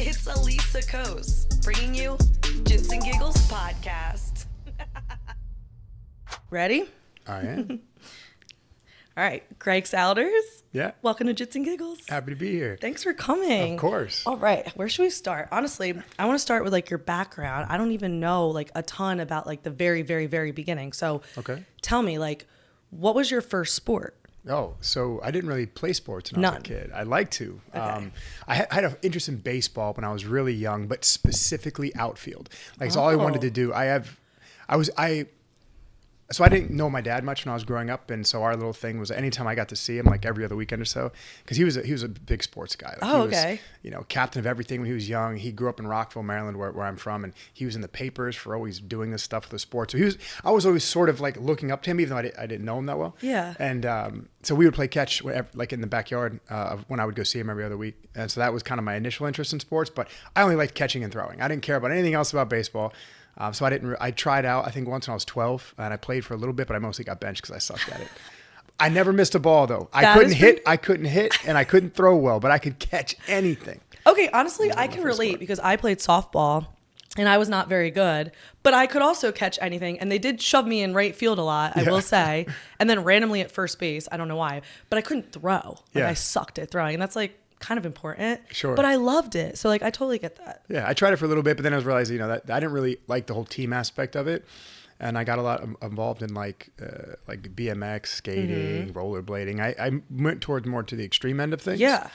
It's Alysa Coase, bringing you Jits and Giggles podcast. Ready? I am. All right, Greg Souders. Yeah. Welcome to Jits and Giggles. Happy to be here. Thanks for coming. Of course. All right, where should we start? Honestly, I want to start with like your background. I don't even know like a ton about like the very, very, very beginning. So tell me, like, what was your first sport? Oh, so I didn't really play sports when I was a kid. I like to. Okay. I had an interest in baseball when I was really young, but specifically outfield. Like, so all I wanted to do. So I didn't know my dad much when I was growing up, and so our little thing was anytime I got to see him, like every other weekend or so, because he was a big sports guy. Like, okay. He was, captain of everything when he was young. He grew up in Rockville, Maryland, where I'm from, and he was in the papers for always doing this stuff with the sports. So I was always sort of like looking up to him, even though I didn't know him that well. Yeah. And so we would play catch like in the backyard when I would go see him every other week, and so that was kind of my initial interest in sports. But I only liked catching and throwing. I didn't care about anything else about baseball. So I tried out, I think once when I was 12, and I played for a little bit, but I mostly got benched because I sucked at it. I never missed a ball though. I couldn't hit, and I couldn't throw well, but I could catch anything. Okay, honestly, I can relate because I played softball and I was not very good, but I could also catch anything. And they did shove me in right field a lot, I will say. And then randomly at first base, I don't know why, but I couldn't throw. Like I sucked at throwing. And that's like kind of important. Sure. But I loved it. So like I totally get that. Yeah, I tried it for a little bit, but then I was realizing, that I didn't really like the whole team aspect of it. And I got a lot involved in like BMX, skating, rollerblading. I went towards more to the extreme end of things. Yeah.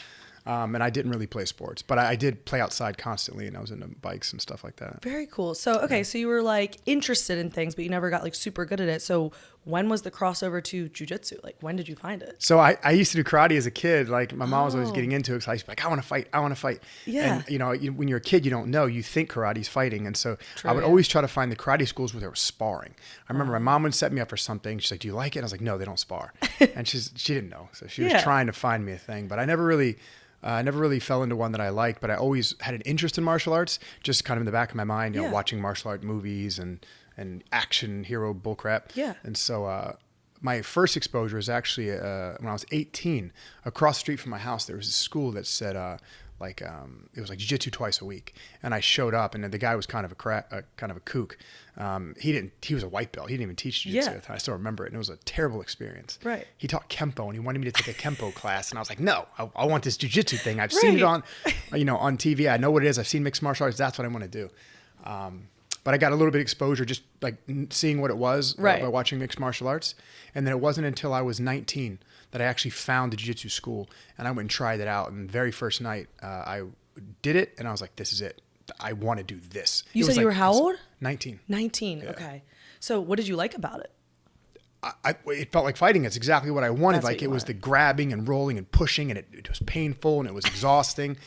And I didn't really play sports, but I did play outside constantly, and I was into bikes and stuff like that. Very cool. So, so you were like interested in things, but you never got like super good at it. So when was the crossover to jiu-jitsu? Like, when did you find it? So I used to do karate as a kid. Like, my mom was always getting into it, because I used to be like, I want to fight. Yeah. And, when you're a kid, you don't know. You think karate's fighting. And so I would always try to find the karate schools where they were sparring. I remember my mom would set me up for something. She's like, do you like it? And I was like, no, they don't spar. And she didn't know. So she was trying to find me a thing. But I never really fell into one that I liked, but I always had an interest in martial arts, just kind of in the back of my mind, watching martial art movies and action hero bullcrap. Yeah. And so my first exposure was actually when I was 18. Across the street from my house, there was a school that said it was like jiu-jitsu twice a week, and I showed up, and the guy was kind of a kook. He was a white belt. He didn't even teach jiu-jitsu at the time. I still remember it, and it was a terrible experience. Right. He taught kempo, and he wanted me to take a kempo class, and I was like, no, I want this jiu-jitsu thing. I've seen it on TV. I know what it is. I've seen mixed martial arts. That's what I want to do. But I got a little bit of exposure just like seeing what it was by watching mixed martial arts. And then it wasn't until I was 19 that I actually found the jiu-jitsu school, and I went and tried it out. And the very first night I did it, and I was like, this is it. I want to do this. You said you were how old? 19. 19. Yeah. Okay. So what did you like about it? It felt like fighting. It's exactly what I wanted. Like, it was the grabbing and rolling and pushing, and it was painful, and it was exhausting,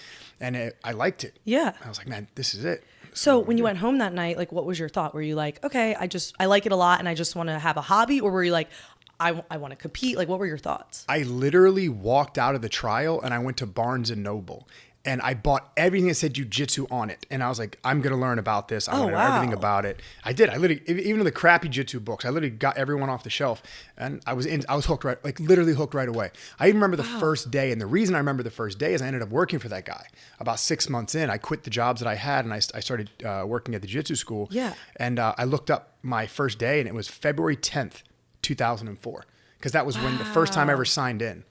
and I liked it. Yeah. I was like, man, this is it. So when you went home that night, like, what was your thought? Were you like, okay, I like it a lot, and I just want to have a hobby? Or were you like, I want to compete? Like, what were your thoughts? I literally walked out of the trial, and I went to Barnes & Noble. And I bought everything that said jiu-jitsu on it. And I was like, I'm going to learn about this. I'm going to know everything about it. I did. I literally, even in the crappy jiu-jitsu books, I literally got everyone off the shelf. And I was hooked literally hooked right away. I even remember the first day. And the reason I remember the first day is I ended up working for that guy. About 6 months in, I quit the jobs that I had, and I started working at the jiu-jitsu school. Yeah. And I looked up my first day, and it was February 10th, 2004. Because that was when the first time I ever signed in.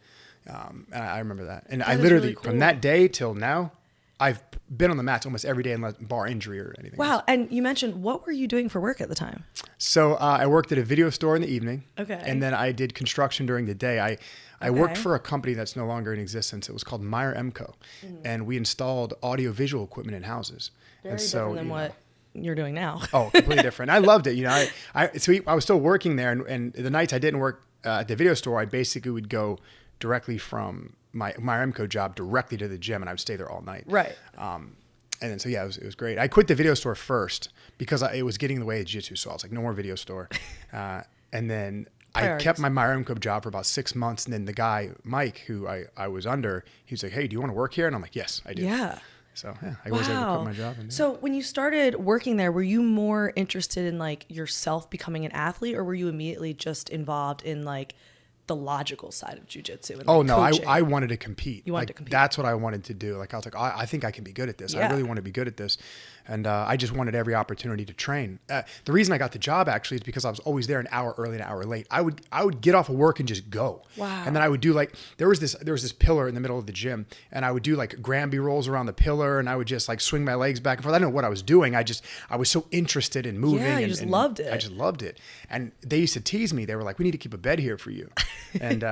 And I remember that. And I literally, really cool. From that day till now, I've been on the mats almost every day unless bar injury or anything. Wow. And you mentioned, what were you doing for work at the time? So I worked at a video store in the evening. Okay. And then I did construction during the day. I worked for a company that's no longer in existence. It was called Meyer Emco. And we installed audio-visual equipment in houses. Very different than what you're doing now. Oh, completely different. I loved it. I was still working there. And the nights I didn't work at the video store, I basically would go directly from my Emco job directly to the gym, and I would stay there all night. Right. And then, so yeah, it was great. I quit the video store first because it was getting in the way of jiu-jitsu. So I was like, no more video store. And then I kept my Emco job for about 6 months. And then the guy, Mike, who I was under, he was like, hey, do you want to work here? And I'm like, yes, I do. Yeah. So yeah, I was able to quit my job. So when you started working there, were you more interested in like yourself becoming an athlete, or were you immediately just involved in like the logical side of jiu-jitsu. And Oh like no, coaching. I wanted to compete. You wanted like, to compete. That's what I wanted to do. Like I was like, I think I can be good at this. Yeah. I really want to be good at this. And I just wanted every opportunity to train. The reason I got the job actually is because I was always there an hour early, an hour late. I would get off of work and just go. Wow. And then I would do like, there was this pillar in the middle of the gym, and I would do like Granby rolls around the pillar, and I would just like swing my legs back and forth. I don't know what I was doing. I was so interested in moving. Yeah, you just loved it. I just loved it. And they used to tease me. They were like, we need to keep a bed here for you. And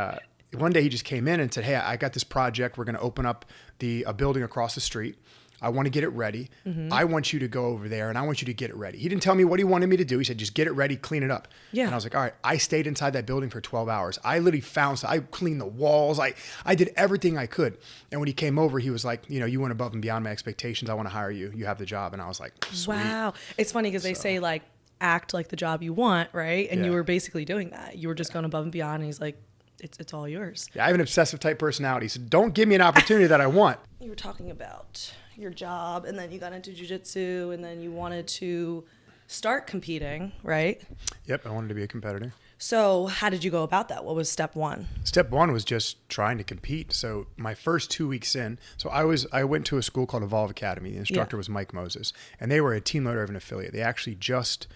one day he just came in and said, hey, I got this project. We're going to open up a building across the street. I want to get it ready. Mm-hmm. I want you to go over there and I want you to get it ready. He didn't tell me what he wanted me to do. He said, just get it ready, clean it up. Yeah. And I was like, all right. I stayed inside that building for 12 hours. I literally I cleaned the walls. I did everything I could. And when he came over, he was like, you went above and beyond my expectations. I want to hire you. You have the job. And I was like, sweet. Wow. It's funny because they say like, act like the job you want, right? And you were basically doing that. You were just going above and beyond. And he's like, it's all yours. Yeah, I have an obsessive type personality. So don't give me an opportunity that I want. You were talking about your job, and then you got into jiu-jitsu, and then you wanted to start competing, right? Yep, I wanted to be a competitor. So how did you go about that? What was step one? Step one was just trying to compete. So my first 2 weeks in, I went to a school called Evolve Academy. The instructor was Mike Moses, and they were a Team Lloyd Irvin affiliate. They actually just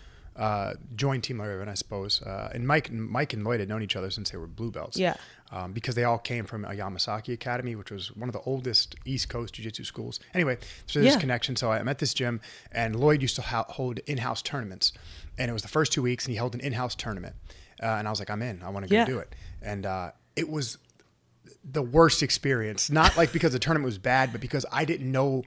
joined Team Lloyd Irvin, I suppose. And Mike and Lloyd had known each other since they were blue belts. Yeah. Because they all came from a Yamasaki Academy, which was one of the oldest East Coast jiu-jitsu schools. Anyway, so there's this connection. So I'm at this gym, and Lloyd used to hold in-house tournaments. And it was the first 2 weeks, and he held an in-house tournament. And I was like, I'm in. I want to go do it. And it was the worst experience. Not like because the tournament was bad, but because I didn't know.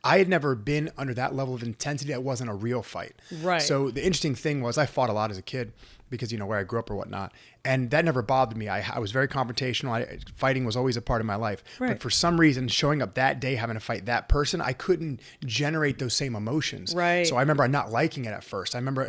I had never been under that level of intensity. That wasn't a real fight. Right. So the interesting thing was I fought a lot as a kid because, where I grew up or whatnot. And that never bothered me. I was very confrontational. Fighting was always a part of my life. Right. But for some reason, showing up that day, having to fight that person, I couldn't generate those same emotions. Right. So I remember not liking it at first. I remember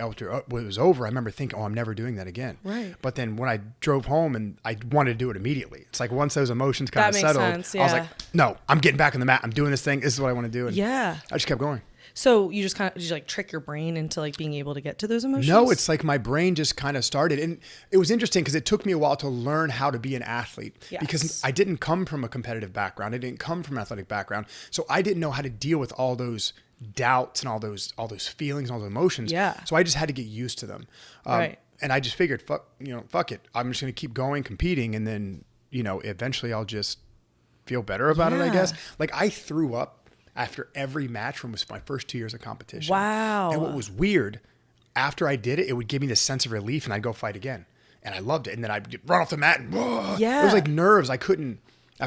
when it was over, I remember thinking, I'm never doing that again. Right. But then when I drove home, and I wanted to do it immediately. It's like once those emotions kind of settled, sense, I was like, no, I'm getting back on the mat. I'm doing this thing. This is what I want to do. And I just kept going. So you just did you like trick your brain into like being able to get to those emotions? No, it's like my brain just kind of started. And it was interesting because it took me a while to learn how to be an athlete because I didn't come from a competitive background. I didn't come from an athletic background. So I didn't know how to deal with all those doubts and all those feelings and all those emotions. Yeah. So I just had to get used to them. Right. And I just figured, fuck it. I'm just going to keep going, competing. And then, eventually I'll just feel better about it, I guess. Like I threw up after every match from my first 2 years of competition. Wow. And what was weird, after I did it, it would give me this sense of relief and I'd go fight again. And I loved it. And then I'd run off the mat and it was like nerves. At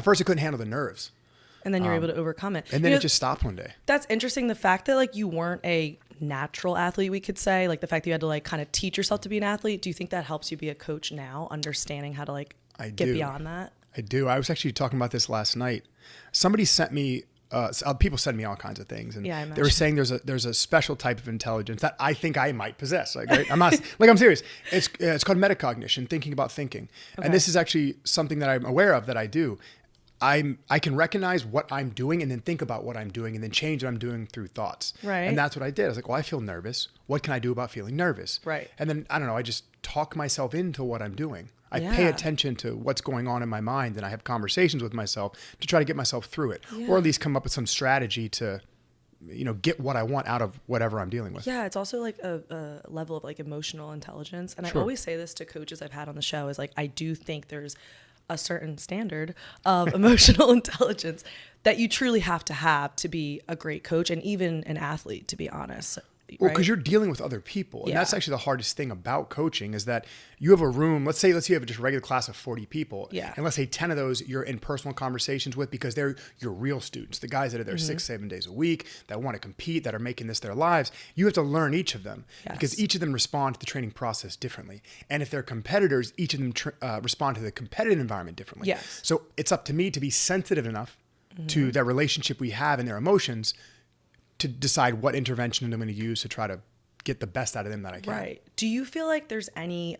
first I couldn't handle the nerves. And then you're able to overcome it. And then it just stopped one day. That's interesting. The fact that like you weren't a natural athlete, we could say, like the fact that you had to like kind of teach yourself to be an athlete. Do you think that helps you be a coach now, understanding how to like get beyond that? I do. I was actually talking about this last night. Somebody sent me people send me all kinds of things, and they were saying there's a special type of intelligence that I think I might possess. Like, right? I'm not like I'm serious. It's called metacognition, thinking about thinking, and this is actually something that I'm aware of that I do. I can recognize what I'm doing and then think about what I'm doing and then change what I'm doing through thoughts. Right. And that's what I did. I was like, well, I feel nervous. What can I do about feeling nervous? Right. And then I don't know. I just talk myself into what I'm doing. I pay attention to what's going on in my mind, and I have conversations with myself to try to get myself through it, or at least come up with some strategy to, get what I want out of whatever I'm dealing with. Yeah, it's also like a level of like emotional intelligence. And I always say this to coaches I've had on the show is like, I do think there's a certain standard of emotional intelligence that you truly have to be a great coach and even an athlete, to be honest. Well, because you're dealing with other people. And that's actually the hardest thing about coaching is that you have a room, let's say you have just a regular class of 40 people. Yeah. And let's say 10 of those you're in personal conversations with because they're your real students, the guys that are there 6-7 days a week, that want to compete, that are making this their lives. You have to learn each of them because each of them respond to the training process differently. And if they're competitors, each of them respond to the competitive environment differently. Yes. So it's up to me to be sensitive enough to that relationship we have and their emotions to decide what intervention I'm going to use to try to get the best out of them that I can. Right. Do you feel like there's any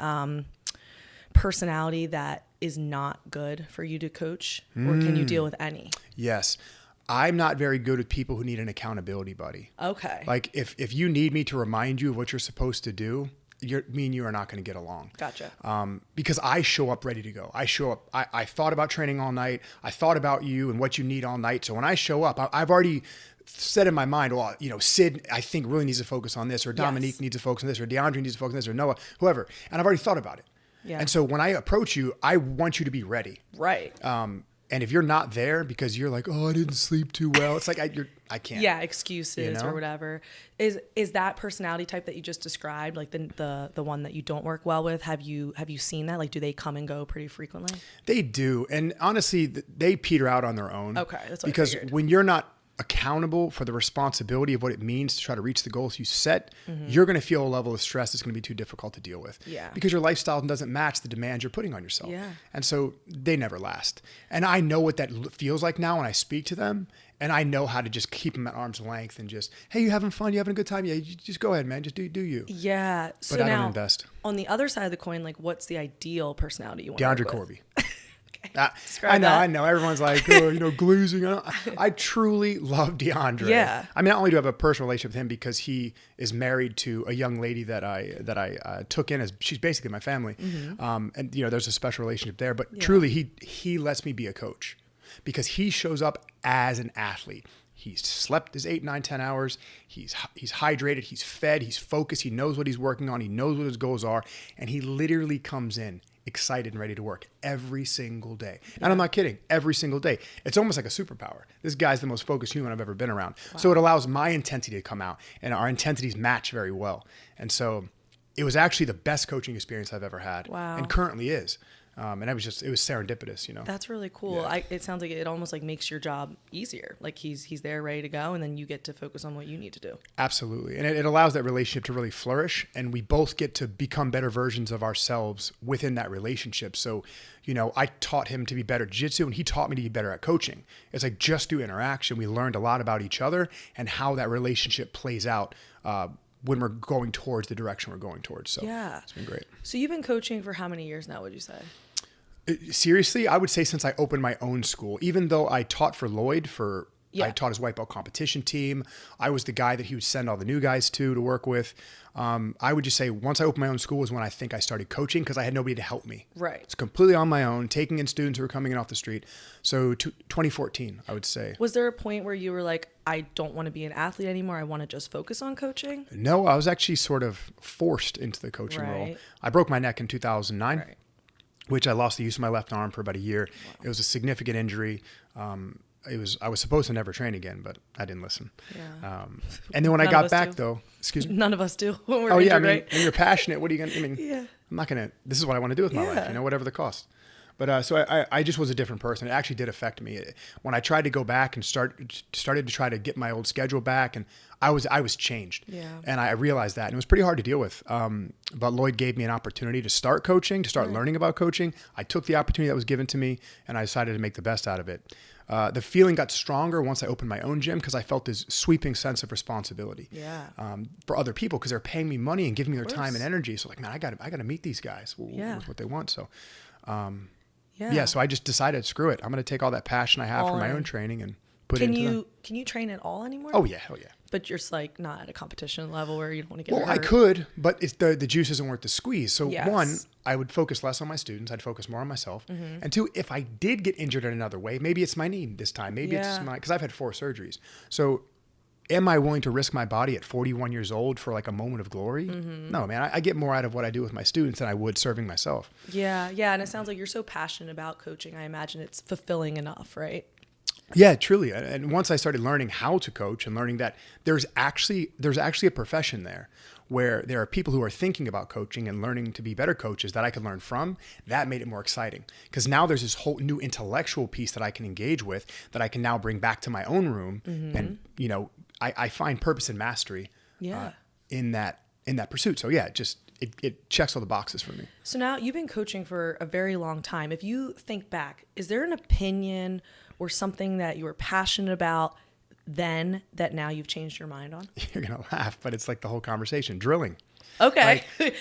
personality that is not good for you to coach, or can you deal with any? Yes. I'm not very good with people who need an accountability buddy. Okay. Like if you need me to remind you of what you're supposed to do, me and you are not going to get along. Gotcha. Because I show up ready to go. I show up. I thought about training all night. I thought about you and what you need all night. So when I show up, I've already said in my mind, well, Sid, I think really needs to focus on this, or Dominique needs to focus on this, or DeAndre needs to focus on this, or Noah, whoever. And I've already thought about it. Yeah. And so when I approach you, I want you to be ready. Right. And if you're not there because you're like, oh, I didn't sleep too well, it's like I can't. Yeah, excuses or whatever. Is that personality type that you just described, like the one that you don't work well with? Have you seen that? Like, do they come and go pretty frequently? They do, and honestly, they peter out on their own. Okay, that's what because I figured. when you're not accountable for the responsibility of what it means to try to reach the goals you set, you're going to feel a level of stress that's going to be too difficult to deal with. Yeah. Because your lifestyle doesn't match the demands you're putting on yourself. Yeah. And so they never last. And I know what that feels like now when I speak to them, and I know how to just keep them at arm's length and just, hey, you having fun? You having a good time? Yeah, you just go ahead, man. Just do you. Yeah. So but I now, don't invest. On the other side of the coin, like, what's the ideal personality you want to DeAndre work with? Corby. I know. Everyone's like, oh, glazing. I truly love DeAndre. Yeah. I mean, not only do I have a personal relationship with him because he is married to a young lady that I took in as, she's basically my family. And there's a special relationship there, but truly he lets me be a coach because he shows up as an athlete. He's slept his 8, 9, 10 hours. He's hydrated. He's fed. He's focused. He knows what he's working on. He knows what his goals are. And he literally comes in excited and ready to work every single day. And I'm not kidding, every single day. It's almost like a superpower. This guy's the most focused human I've ever been around. Wow. So it allows my intensity to come out, and our intensities match very well. And so it was actually the best coaching experience I've ever had. Wow. And currently is. And it was serendipitous, That's really cool. Yeah. It sounds like it almost like makes your job easier. Like he's there ready to go, and then you get to focus on what you need to do. Absolutely. And it allows that relationship to really flourish, and we both get to become better versions of ourselves within that relationship. So, I taught him to be better at jiu-jitsu, and he taught me to be better at coaching. It's like just through interaction, we learned a lot about each other and how that relationship plays out when we're going towards the direction we're going towards. So it's been great. So you've been coaching for how many years now, would you say? Seriously, I would say since I opened my own school, even though I taught for Lloyd I taught his white belt competition team. I was the guy that he would send all the new guys to work with. I would just say once I opened my own school was when I think I started coaching because I had nobody to help me. Right. It's completely on my own, taking in students who were coming in off the street. So 2014, I would say. Was there a point where you were like, I don't want to be an athlete anymore. I want to just focus on coaching? No, I was actually sort of forced into the coaching role. I broke my neck in 2009. Right. Which I lost the use of my left arm for about a year. Wow. It was a significant injury. I was supposed to never train again, but I didn't listen. Yeah. And then when I got back, though, excuse me. None of us do when we're injured, right? When you're passionate, what are you going to, I'm not going to, this is what I want to do with my life, whatever the cost. But so I just was a different person. It actually did affect me. When I tried to go back and started to try to get my old schedule back, and I was changed. Yeah. And I realized that. And it was pretty hard to deal with. But Lloyd gave me an opportunity to start coaching, to start learning about coaching. I took the opportunity that was given to me, and I decided to make the best out of it. The feeling got stronger once I opened my own gym because I felt this sweeping sense of responsibility for other people because they're paying me money and giving me their time and energy. So man, I got to meet these guys with what they want. So so I just decided, screw it. I'm going to take all that passion I have for my own training and put it into them. Can you train at all anymore? Oh yeah. But you're just like not at a competition level where you don't want to get hurt. I could, but it's the juice isn't worth the squeeze. So one, I would focus less on my students. I'd focus more on myself. Mm-hmm. And two, if I did get injured in another way, maybe it's my knee this time. Maybe it's because I've had 4 surgeries. So am I willing to risk my body at 41 years old for like a moment of glory? Mm-hmm. No, man, I get more out of what I do with my students than I would serving myself. Yeah. And it sounds like you're so passionate about coaching. I imagine it's fulfilling enough, right? Yeah, truly. And once I started learning how to coach and learning that there's actually a profession there where there are people who are thinking about coaching and learning to be better coaches that I could learn from, that made it more exciting. Because now there's this whole new intellectual piece that I can engage with that I can now bring back to my own room. Mm-hmm. And, I find purpose and mastery in that pursuit. So it checks all the boxes for me. So now you've been coaching for a very long time. If you think back, is there an opinion or something that you were passionate about then that now you've changed your mind on? You're going to laugh, but it's like the whole conversation. Drilling. Okay. Like,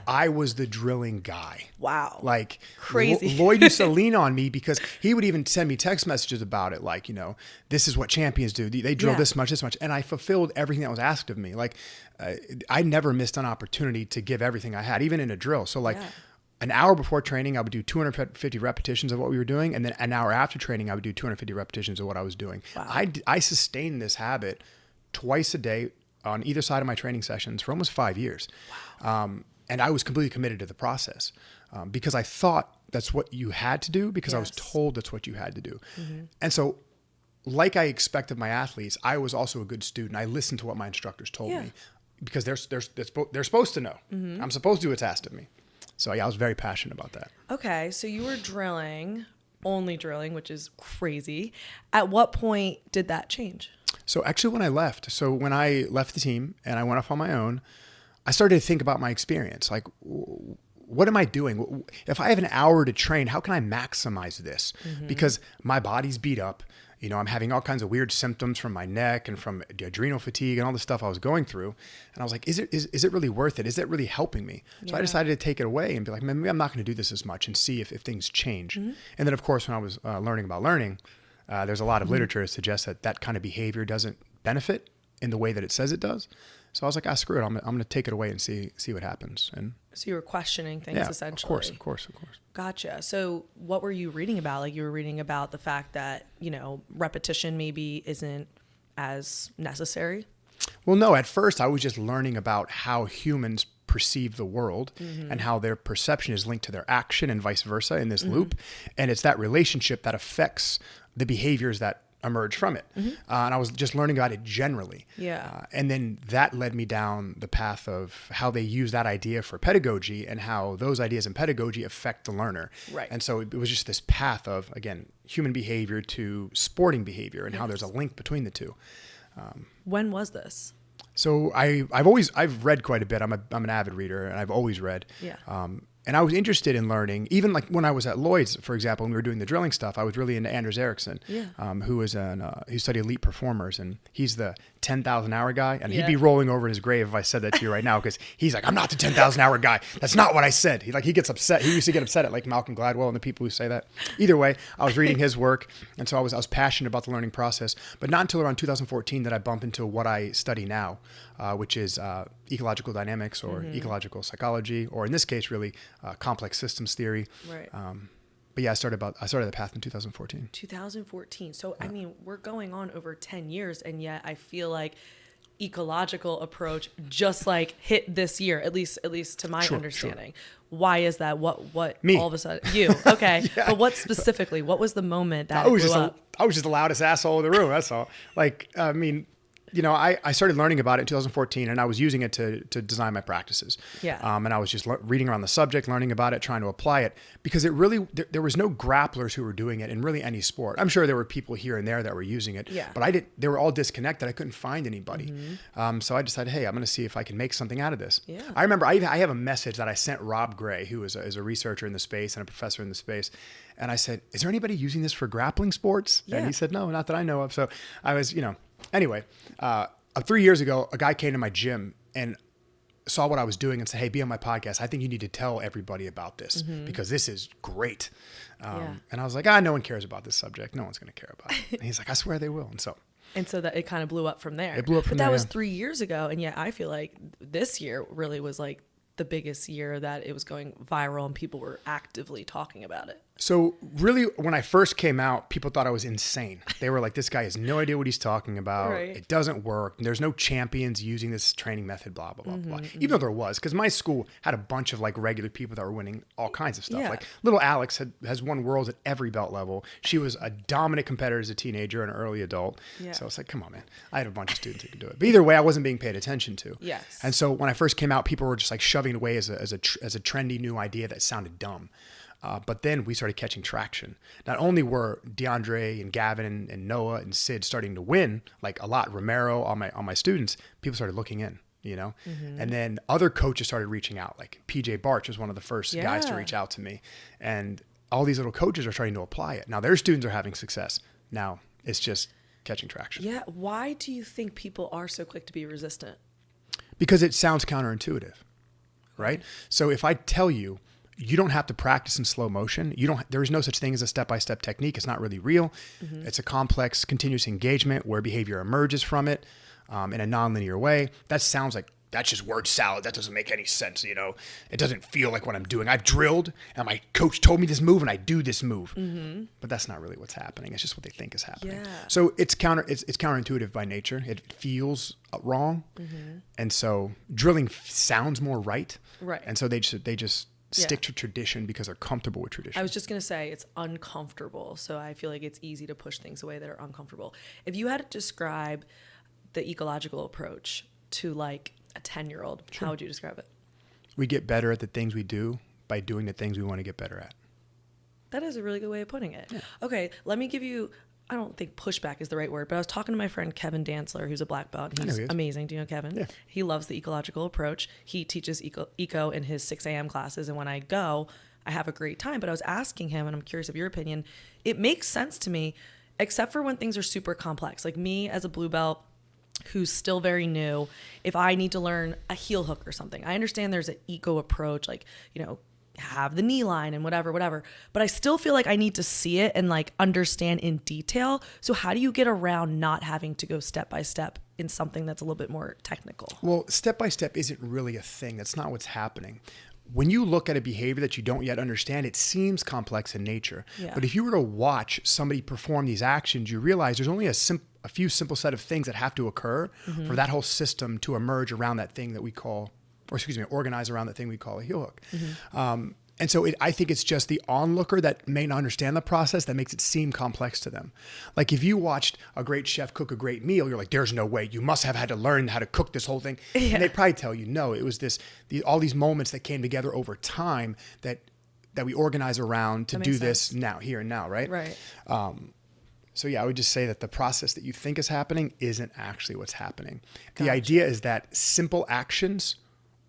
I was the drilling guy. Wow. Like crazy. Lloyd used to lean on me because he would even send me text messages about it. Like, this is what champions do. They drill this much. And I fulfilled everything that was asked of me. Like I never missed an opportunity to give everything I had, even in a drill. So like an hour before training, I would do 250 repetitions of what we were doing. And then an hour after training, I would do 250 repetitions of what I was doing. Wow. I sustained this habit twice a day on either side of my training sessions for almost 5 years. Wow. And I was completely committed to the process because I thought that's what you had to do because I was told that's what you had to do. Mm-hmm. And so like I expected my athletes, I was also a good student. I listened to what my instructors told me because they're supposed to know. Mm-hmm. I'm supposed to do what's asked of me. So I was very passionate about that. Okay. So you were only drilling, which is crazy. At what point did that change? So actually when I left the team and I went off on my own, I started to think about my experience. Like, what am I doing? If I have an hour to train, how can I maximize this? Mm-hmm. Because my body's beat up. I'm having all kinds of weird symptoms from my neck and from adrenal fatigue and all the stuff I was going through. And I was like, is it really worth it? Is it really helping me? So I decided to take it away and be like, maybe I'm not going to do this as much and see if things change. Mm-hmm. And then of course, when I was learning about learning, there's a lot of literature to suggest that kind of behavior doesn't benefit in the way that it says it does. So I was like, screw it. I'm going to take it away and see what happens. And so you were questioning things essentially. Of course. Gotcha. So what were you reading about? Like you were reading about the fact that, repetition maybe isn't as necessary? Well, no, at first I was just learning about how humans perceive the world and how their perception is linked to their action and vice versa in this loop. And it's that relationship that affects the behaviors that emerge from it. And I was just learning about it generally. And then that led me down the path of how they use that idea for pedagogy and how those ideas in pedagogy affect the learner. Right. And so it was just this path of, again, human behavior to sporting behavior and how there's a link between the two. When was this? So I've read quite a bit. I'm an avid reader and I've always read. And I was interested in learning, even like when I was at Lloyd's, for example, when we were doing the drilling stuff, I was really into Anders Ericsson, who was who studied elite performers, and he's the 10,000 hour guy. And he'd be rolling over in his grave if I said that to you right now, because he's like, I'm not the 10,000 hour guy. That's not what I said. He gets upset. He used to get upset at like Malcolm Gladwell and the people who say that. Either way, I was reading his work, and so I was passionate about the learning process. But not until around 2014 did I bump into what I study now, which is ecological dynamics or ecological psychology, or in this case, really complex systems theory. Right. But yeah, I started the path in 2014. 2014. So, I mean, we're going on over 10 years, and yet I feel like ecological approach just like hit this year, at least to my understanding. Sure. Why is that? What Me. All of a sudden you, okay. But what specifically, what was the moment that I was just the loudest asshole in the room. That's all. Like, I mean, I started learning about it in 2014, and I was using it to design my practices. And I was just reading around the subject, learning about it, trying to apply it, because it really, there was no grapplers who were doing it in really any sport. I'm sure there were people here and there that were using it, but they were all disconnected. I couldn't find anybody. So I decided, hey, I'm going to see if I can make something out of this. I remember I have a message that I sent Rob Gray, who is a researcher in the space and a professor in the space. And I said, is there anybody using this for grappling sports? And he said, no, not that I know of. So I was, anyway, 3 years ago, a guy came to my gym and saw what I was doing and said, hey, be on my podcast. I think you need to tell everybody about this because this is great. And I was like, no one cares about this subject. No one's going to care about it. And he's like, I swear they will. And so that it kind of blew up from there. It blew up from there. But that was 3 years ago. And yet I feel like this year really was like the biggest year that it was going viral and people were actively talking about it. So really, when I first came out, people thought I was insane. They were like, this guy has no idea what he's talking about. Right. It doesn't work. There's no champions using this training method, blah, blah, blah, blah. Even though there was, because my school had a bunch of like regular people that were winning all kinds of stuff. Like little Alex has won worlds at every belt level. She was a dominant competitor as a teenager and an early adult. So it's like, come on, man. I had a bunch of students who could do it. But either way, I wasn't being paid attention to. And so when I first came out, people were just like shoving it away as a trendy new idea that sounded dumb. But then we started catching traction. Not only were DeAndre and Gavin and Noah and Sid starting to win, like a lot, Romero, all my students, people started looking in, And then other coaches started reaching out. Like PJ Barch was one of the first guys to reach out to me. And all these little coaches are starting to apply it. Now their students are having success. Now it's just catching traction. Yeah. Why do you think people are so quick to be resistant? Because it sounds counterintuitive. right? So if I tell you, you don't have to practice in slow motion. There is no such thing as a step-by-step technique. It's not really real. It's a complex, continuous engagement where behavior emerges from it in a nonlinear way. That sounds like that's just word salad. That doesn't make any sense. You know, it doesn't feel like what I'm doing. I've drilled and my coach told me this move and I do this move, but that's not really what's happening. It's just what they think is happening. Yeah. So it's counterintuitive by nature. It feels wrong. And so drilling sounds more right. Right. And so they just stick to tradition because they're comfortable with tradition. I was just going to say it's uncomfortable. So I feel like it's easy to push things away that are uncomfortable. If you had to describe the ecological approach to like a 10-year-old, how would you describe it? We get better at the things we do by doing the things we want to get better at. That is a really good way of putting it. Yeah. Okay, let me give you, I don't think pushback is the right word, but I was talking to my friend Kevin Dantzler, who's a black belt. He's amazing. Do you know Kevin? Yeah. He loves the ecological approach. He teaches eco in his 6 a.m. classes, and when I go, I have a great time. But I was asking him, and I'm curious of your opinion, it makes sense to me, except for when things are super complex. Like me as a blue belt, who's still very new, if I need to learn a heel hook or something, I understand there's an eco approach, like, you know, have the knee line and whatever, but I still feel like I need to see it and like understand in detail. So how do you get around not having to go step by step in something that's a little bit more technical? Well, step by step isn't really a thing. That's not what's happening. When you look at a behavior that you don't yet understand, it seems complex in nature. Yeah. But if you were to watch somebody perform these actions, you realize there's only a few simple set of things that have to occur for that whole system to emerge around that thing that we call, organize around that thing we call a heel hook. And so I think it's just the onlooker that may not understand the process that makes it seem complex to them. Like if you watched a great chef cook a great meal, you're like, there's no way. You must have had to learn how to cook this whole thing. Yeah. And they'd probably tell you, no, it was all these moments that came together over time that we organize around to do this now, here and now, right? Right. So yeah, I would just say that the process that you think is happening isn't actually what's happening. Gotcha. The idea is that simple actions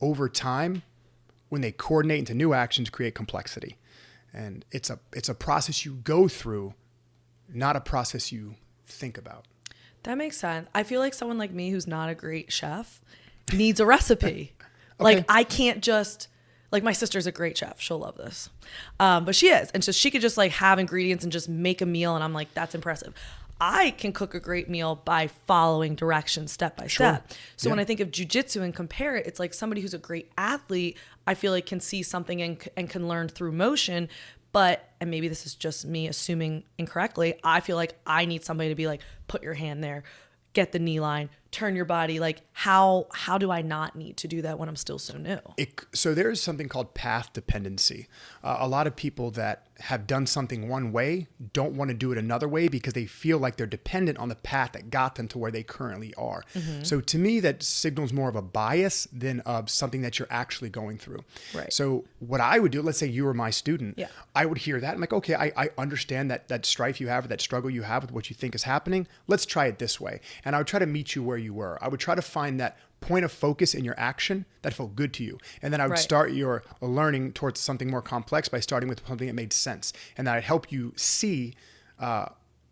over time, when they coordinate into new actions, create complexity. And it's a process you go through, not a process you think about. That makes sense. I feel like someone like me who's not a great chef needs a recipe. Okay. Like I can't just, like my sister's a great chef. She'll love this. But she is. And so she could just like have ingredients and just make a meal. And I'm like, that's impressive. I can cook a great meal by following directions step by step. So when I think of jiu-jitsu and compare it, it's like somebody who's a great athlete, I feel like can see something and can learn through motion. But, and maybe this is just me assuming incorrectly, I feel like I need somebody to be like, put your hand there, get the knee line, turn your body. Like how do I not need to do that when I'm still so new? So there's something called path dependency. A lot of people that have done something one way don't want to do it another way because they feel like they're dependent on the path that got them to where they currently are. So to me, that signals more of a bias than of something that you're actually going through. Right. So what I would do, let's say you were my student, I would hear that. I'm like, okay, I understand that strife you have, or that struggle you have with what you think is happening. Let's try it this way. And I would try to meet you where you were. I would try to find that point of focus in your action that felt good to you. And then I would start your learning towards something more complex by starting with something that made sense. And that I'd help you see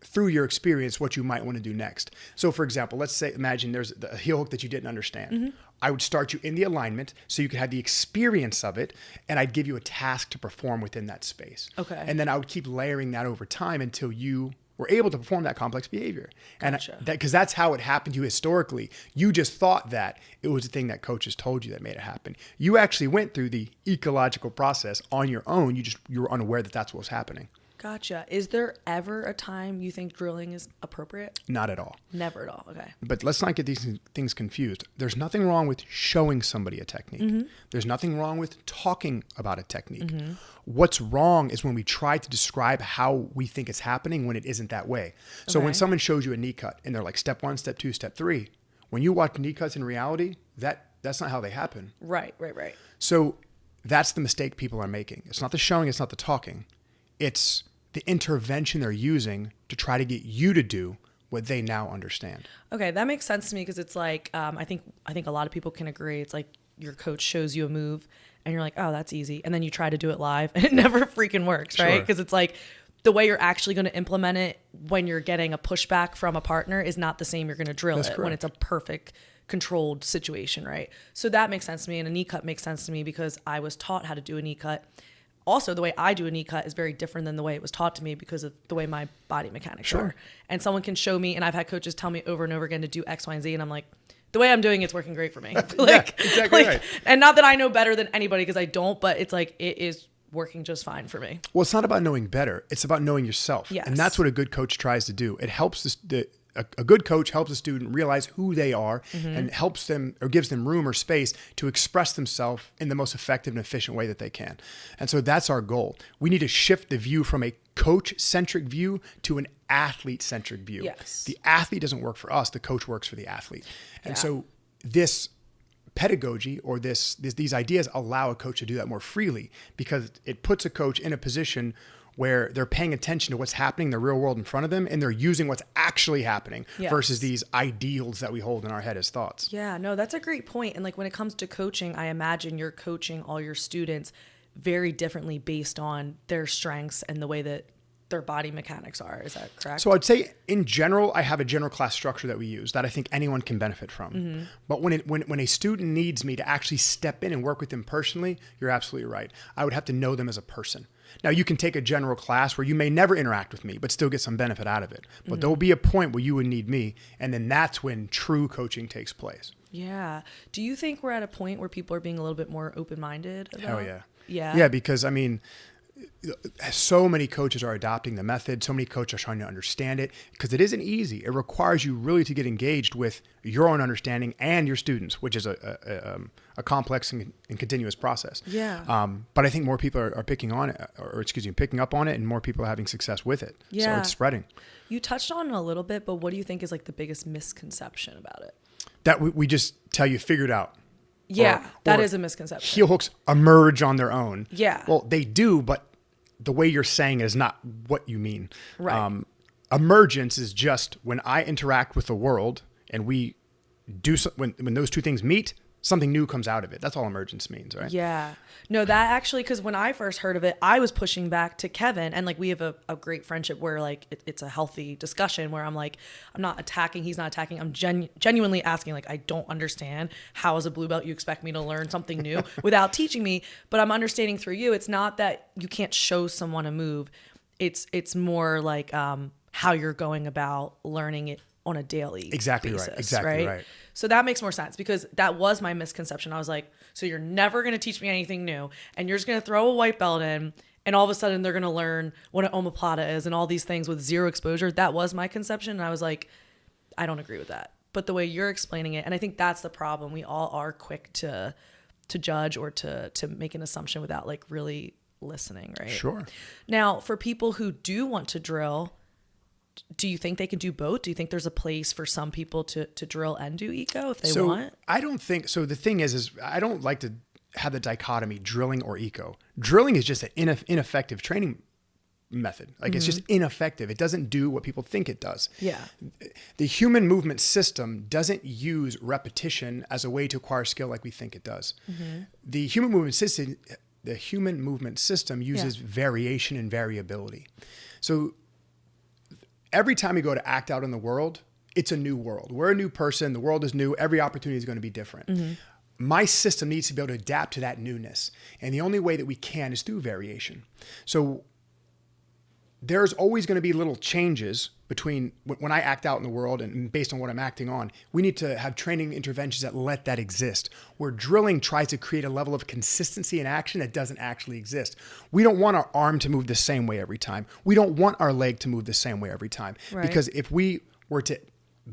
through your experience what you might want to do next. So for example, imagine there's a heel hook that you didn't understand. I would start you in the alignment so you could have the experience of it, and I'd give you a task to perform within that space. Okay. And then I would keep layering that over time until you were able to perform that complex behavior. Gotcha. And because that's how it happened to you historically. You just thought that it was the thing that coaches told you that made it happen. You actually went through the ecological process on your own. You were unaware that that's what was happening. Gotcha. Is there ever a time you think drilling is appropriate? Not at all. Never at all. Okay. But let's not get these things confused. There's nothing wrong with showing somebody a technique. There's nothing wrong with talking about a technique. What's wrong is when we try to describe how we think it's happening when it isn't that way. So when someone shows you a knee cut and they're like step 1, step 2, step 3, when you watch knee cuts in reality, that's not how they happen. Right. So that's the mistake people are making. It's not the showing, it's not the talking. It's the intervention they're using to try to get you to do what they now understand. Okay, that makes sense to me because it's like I think a lot of people can agree. It's like your coach shows you a move and you're like, oh, that's easy, and then you try to do it live and it never freaking works, right? Because it's like the way you're actually going to implement it when you're getting a pushback from a partner is not the same you're going to drill it when it's a perfect controlled situation, right? So that makes sense to me. And a knee cut makes sense to me because I was taught how to do a knee cut. Also, the way I do a knee cut is very different than the way it was taught to me because of the way my body mechanics are. And someone can show me, and I've had coaches tell me over and over again to do X, Y, and Z, and I'm like, the way I'm doing it's working great for me. Exactly right. And not that I know better than anybody because I don't, but it's like it is working just fine for me. Well, it's not about knowing better. It's about knowing yourself. Yes. And that's what a good coach tries to do. It helps a good coach helps a student realize who they are and helps them or gives them room or space to express themselves in the most effective and efficient way that they can. And so that's our goal. We need to shift the view from a coach-centric view to an athlete-centric view. Yes. The athlete doesn't work for us. The coach works for the athlete. And so this pedagogy or these ideas allow a coach to do that more freely because it puts a coach in a position where they're paying attention to what's happening in the real world in front of them and they're using what's actually happening versus these ideals that we hold in our head as thoughts. Yeah, no, that's a great point. And like when it comes to coaching, I imagine you're coaching all your students very differently based on their strengths and the way that their body mechanics are. Is that correct? So I'd say in general, I have a general class structure that we use that I think anyone can benefit from. But when a student needs me to actually step in and work with them personally, you're absolutely right. I would have to know them as a person. Now you can take a general class where you may never interact with me, but still get some benefit out of it. But there'll be a point where you would need me. And then that's when true coaching takes place. Yeah. Do you think we're at a point where people are being a little bit more open-minded about? Hell yeah. Yeah. Yeah, because I mean, so many coaches are adopting the method. So many coaches are trying to understand it because it isn't easy. It requires you really to get engaged with your own understanding and your students, which is a complex and continuous process. Yeah. But I think more people are picking on it, picking up on it, and more people are having success with it. Yeah. So it's spreading. You touched on it a little bit, but what do you think is like the biggest misconception about it? That we just tell you, figure it out. Yeah, that is a misconception. Heel hooks emerge on their own. Yeah. Well, they do, but the way you're saying it is not what you mean. Right. Emergence is just when I interact with the world and we do when those two things meet, something new comes out of it. That's all emergence means, right? Yeah. No, that actually, because when I first heard of it, I was pushing back to Kevin, and like we have a great friendship where like it's a healthy discussion where I'm like, I'm not attacking, he's not attacking. I'm genuinely asking, like, I don't understand how as a blue belt you expect me to learn something new without teaching me. But I'm understanding through you, it's not that you can't show someone a move. It's more like how you're going about learning it on a daily basis, right. Exactly right. So that makes more sense because that was my misconception. I was like, so you're never going to teach me anything new and you're just going to throw a white belt in and all of a sudden they're going to learn what an omoplata is and all these things with zero exposure. That was my conception. And I was like, I don't agree with that. But the way you're explaining it, and I think that's the problem. We all are quick to judge or to make an assumption without like really listening, right? Sure. Now, for people who do want to drill, do you think they can do both? Do you think there's a place for some people to drill and do eco if they want? I don't think so. The thing is I don't like to have the dichotomy drilling or eco. Drilling is just an ineffective training method. Like it's just ineffective. It doesn't do what people think it does. Yeah. The human movement system doesn't use repetition as a way to acquire skill like we think it does. The human movement system uses variation and variability. So every time you go to act out in the world, it's a new world. We're a new person. The world is new. Every opportunity is going to be different. My system needs to be able to adapt to that newness. And the only way that we can is through variation. So there's always going to be little changes between when I act out in the world and based on what I'm acting on. We need to have training interventions that let that exist. Where drilling tries to create a level of consistency in action that doesn't actually exist. We don't want our arm to move the same way every time. We don't want our leg to move the same way every time. Right. Because if we were to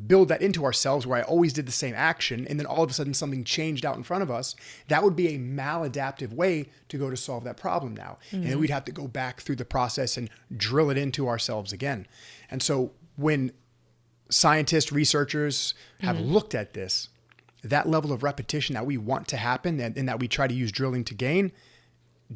build that into ourselves where I always did the same action and then all of a sudden something changed out in front of us, that would be a maladaptive way to go to solve that problem now. And then we'd have to go back through the process and drill it into ourselves again. And so when scientists, researchers have looked at this, that level of repetition that we want to happen and that we try to use drilling to gain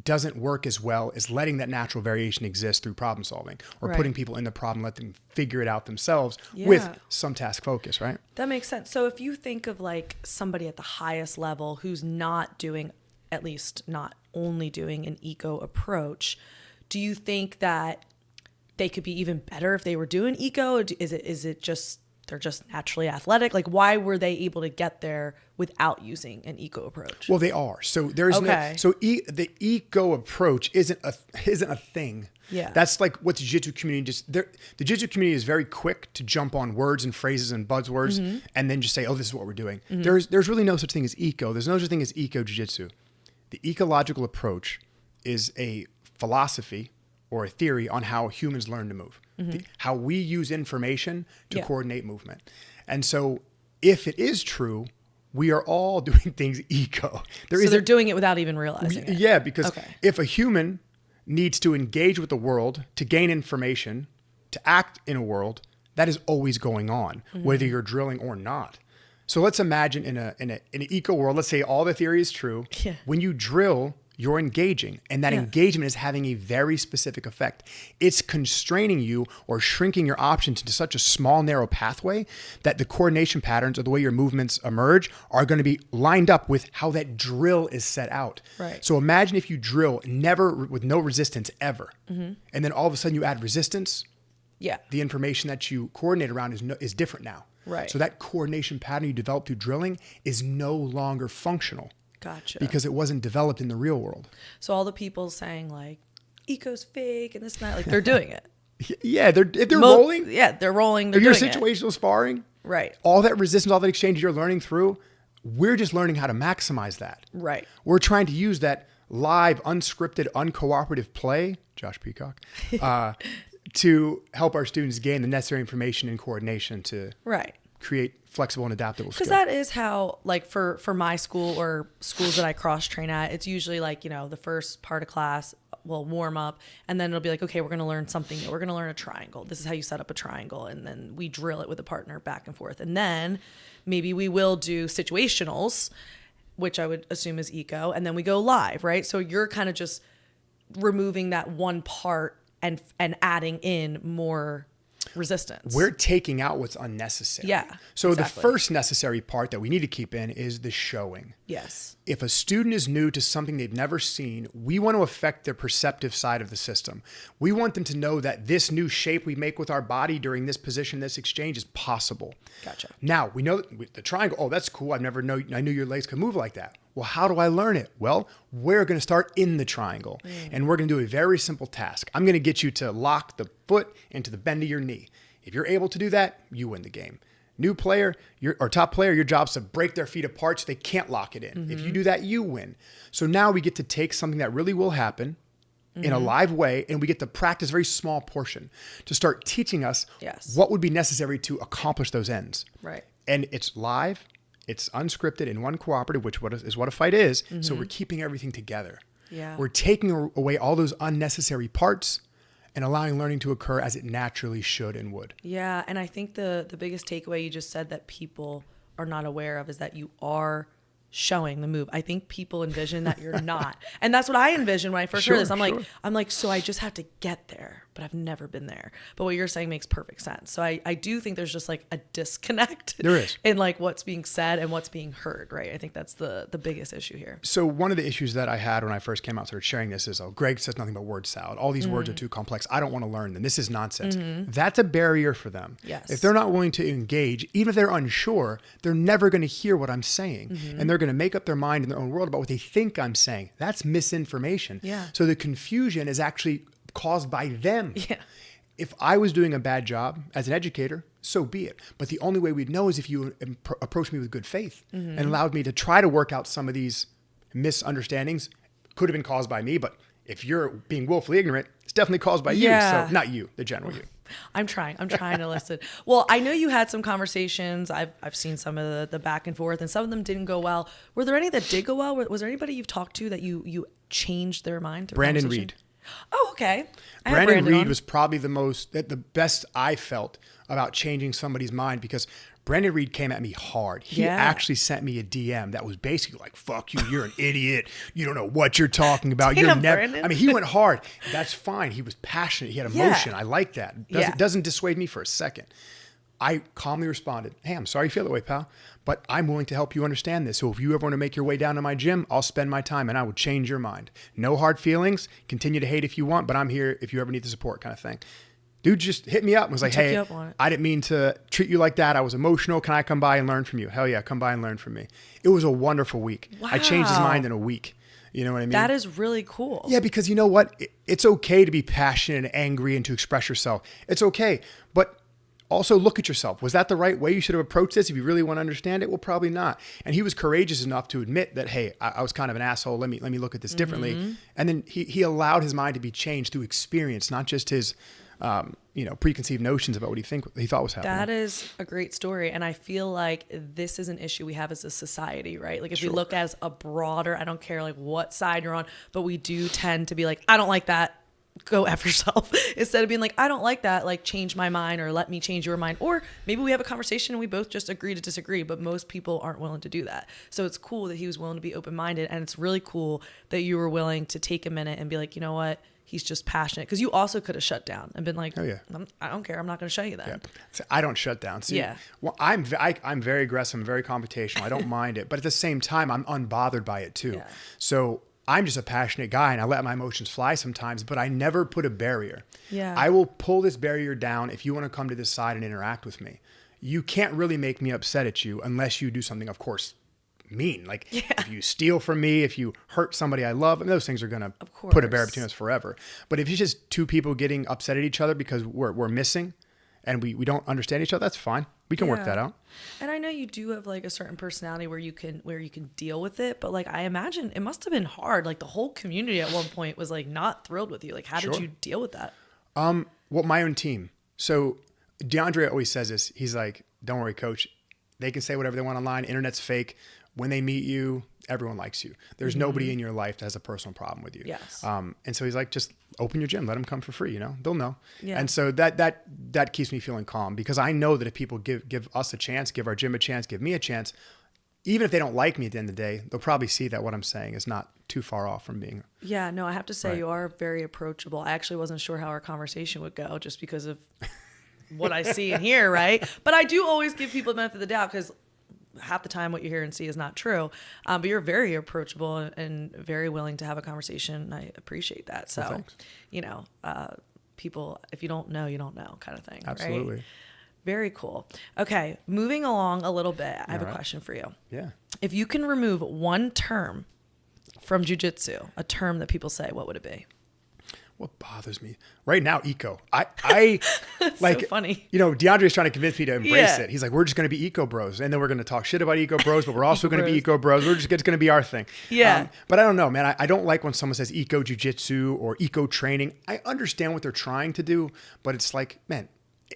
doesn't work as well as letting that natural variation exist through problem solving or putting people in the problem, let them figure it out themselves with some task focus, right? That makes sense. So if you think of like somebody at the highest level who's not doing, at least not only doing an eco approach, do you think that they could be even better if they were doing eco? Is it just they're just naturally athletic? Like, why were they able to get there without using an eco approach? Well, they are. So there's the eco approach isn't a thing. Yeah. That's like what the jiu-jitsu community the jiu-jitsu community is very quick to jump on words and phrases and buzzwords and then just say, oh, this is what we're doing. There's really no such thing as eco. There's no such thing as eco jiu-jitsu. The ecological approach is a philosophy or a theory on how humans learn to move, how we use information to coordinate movement. And so if it is true, we are all doing things eco. They're doing it without even realizing it. Yeah, because if a human needs to engage with the world to gain information, to act in a world, that is always going on, whether you're drilling or not. So let's imagine in an eco world, let's say all the theory is true. Yeah. When you drill, you're engaging, and that engagement is having a very specific effect. It's constraining you or shrinking your options into such a small, narrow pathway that the coordination patterns or the way your movements emerge are going to be lined up with how that drill is set out. Right. So imagine if you drill with no resistance ever, and then all of a sudden you add resistance. Yeah. The information that you coordinate around is different now. Right. So that coordination pattern you develop through drilling is no longer functional. Gotcha. Because it wasn't developed in the real world. So all the people saying like eco's fake and this and that, like they're doing it. Yeah, if they're rolling. Yeah, they're rolling. If you're situational sparring, right? All that resistance, all that exchange you're learning through, we're just learning how to maximize that. Right. We're trying to use that live, unscripted, uncooperative play, Josh Peacock, to help our students gain the necessary information and coordination to create flexible and adaptable skills. Because that is how, like for my school or schools that I cross train at, it's usually like, the first part of class will warm up and then it'll be like, okay, we're going to learn something new. We're going to learn a triangle. This is how you set up a triangle. And then we drill it with a partner back and forth. And then maybe we will do situationals, which I would assume is eco. And then we go live, right? So you're kind of just removing that one part and adding in more resistance. We're taking out what's unnecessary. Yeah. So the first necessary part that we need to keep in is the showing. Yes. If a student is new to something they've never seen, we want to affect their perceptive side of the system. We want them to know that this new shape we make with our body during this position, this exchange is possible. Gotcha. Now, we know the triangle, oh, that's cool. I knew your legs could move like that. Well, how do I learn it? Well, we're going to start in the triangle and we're going to do a very simple task. I'm going to get you to lock the foot into the bend of your knee. If you're able to do that, you win the game. New player, or top player, your job's to break their feet apart so they can't lock it in. If you do that, you win. So now we get to take something that really will happen in a live way, and we get to practice a very small portion to start teaching us what would be necessary to accomplish those ends. Right. And it's live. It's unscripted and one cooperative, which is what a fight is. So we're keeping everything together. Yeah. We're taking away all those unnecessary parts and allowing learning to occur as it naturally should and would. Yeah. And I think the biggest takeaway you just said that people are not aware of is that you are showing the move. I think people envision that you're not. And that's what I envisioned when I first heard this. I'm like, so I just have to get there, but I've never been there. But what you're saying makes perfect sense. So I do think there's just like a disconnect. There is. In like what's being said and what's being heard, right? I think that's the biggest issue here. So one of the issues that I had when I first came out, started sharing this is, Greg says nothing but word salad. All these words are too complex. I don't want to learn them. This is nonsense. That's a barrier for them. Yes. If they're not willing to engage, even if they're unsure, they're never going to hear what I'm saying. And they're going to make up their mind in their own world about what they think I'm saying. That's misinformation. Yeah. So the confusion is actually caused by them. Yeah. If I was doing a bad job as an educator, so be it. But the only way we'd know is if you approached me with good faith and allowed me to try to work out some of these misunderstandings. Could have been caused by me, but if you're being willfully ignorant, it's definitely caused by you. So not you, the general you. I'm trying to listen. Well, I know you had some conversations. I've seen some of the back and forth, and some of them didn't go well. Were there any that did go well? Was there anybody you've talked to that you changed their mind? Brandon Reed. Oh, okay. Brandon Reed was probably the best I felt about changing somebody's mind, because Brandon Reed came at me hard. He actually sent me a DM that was basically like, fuck you, you're an idiot. You don't know what you're talking about. You're never. I mean, he went hard. That's fine. He was passionate. He had emotion. I like that. It doesn't dissuade me for a second. I calmly responded, hey, I'm sorry you feel that way, pal, but I'm willing to help you understand this. So if you ever want to make your way down to my gym, I'll spend my time and I will change your mind. No hard feelings. Continue to hate if you want, but I'm here if you ever need the support, kind of thing. Dude just hit me up and was like, hey, I didn't mean to treat you like that. I was emotional. Can I come by and learn from you? Hell yeah, come by and learn from me. It was a wonderful week. Wow. I changed his mind in a week. You know what I mean? That is really cool. Yeah, because you know what? It's okay to be passionate and angry and to express yourself. It's okay. But also look at yourself. Was that the right way you should have approached this? If you really want to understand it, well, probably not. And he was courageous enough to admit that, hey, I was kind of an asshole. Let me look at this differently. And then he allowed his mind to be changed through experience, not just his preconceived notions about what he thought was happening. That is a great story. And I feel like this is an issue we have as a society, right? Like if we look as a broader, I don't care like what side you're on, but we do tend to be like, I don't like that. Go F yourself. Instead of being like, I don't like that, like change my mind or let me change your mind. Or maybe we have a conversation and we both just agree to disagree, but most people aren't willing to do that. So it's cool that he was willing to be open-minded. And it's really cool that you were willing to take a minute and be like, you know what? He's just passionate. Because you also could have shut down and been like, oh, yeah. I don't care. I'm not going to shut you then. Yeah. So I don't shut down. See, well, I'm very aggressive. I'm very computational. I don't mind it. But at the same time, I'm unbothered by it too. Yeah. So I'm just a passionate guy and I let my emotions fly sometimes, but I never put a barrier. Yeah. I will pull this barrier down if you want to come to this side and interact with me. You can't really make me upset at you unless you do something, of course, mean. Like if you steal from me, if you hurt somebody I love, and those things are going to put a barrier between us forever. But if it's just two people getting upset at each other because we're missing and we don't understand each other, that's fine. We can work that out. And I know you do have like a certain personality where you can deal with it, but like I imagine it must have been hard. Like the whole community at one point was like not thrilled with you. Like how did you deal with that? Well, my own team. So DeAndre always says this. He's like, don't worry, coach. They can say whatever they want online. Internet's fake. When they meet you, everyone likes you. There's nobody in your life that has a personal problem with you. Yes. And so he's like, just open your gym, let them come for free. They'll know. Yeah. And so that keeps me feeling calm because I know that if people give us a chance, give our gym a chance, give me a chance, even if they don't like me at the end of the day, they'll probably see that what I'm saying is not too far off from being. Yeah, no, I have to say you are very approachable. I actually wasn't sure how our conversation would go just because of what I see and hear, right? But I do always give people the benefit of the doubt because half the time what you hear and see is not true. But you're very approachable and very willing to have a conversation. I appreciate that. So, people, if you don't know, you don't know kind of thing. Absolutely. Right? Very cool. Okay. Moving along a little bit. I have a question for you. Yeah. If you can remove one term from jiu-jitsu, a term that people say, what would it be? What bothers me right now, eco. I like, so funny. DeAndre's trying to convince me to embrace it. He's like, we're just going to be eco bros. And then we're going to talk shit about eco bros, but we're also going to be eco bros. It's going to be our thing. Yeah. But I don't know, man. I don't like when someone says eco jiu-jitsu or eco training. I understand what they're trying to do, but it's like, man,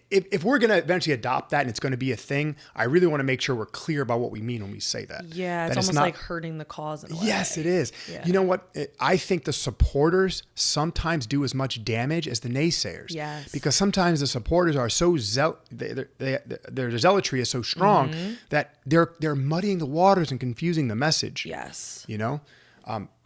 if we're going to eventually adopt that and it's going to be a thing, I really want to make sure we're clear about what we mean when we say that. Yeah, it's almost like hurting the cause in a way. Yes, it is. Yeah. You know what? I think the supporters sometimes do as much damage as the naysayers. Yes. Because sometimes the supporters are so their zealotry is so strong that they're muddying the waters and confusing the message. Yes.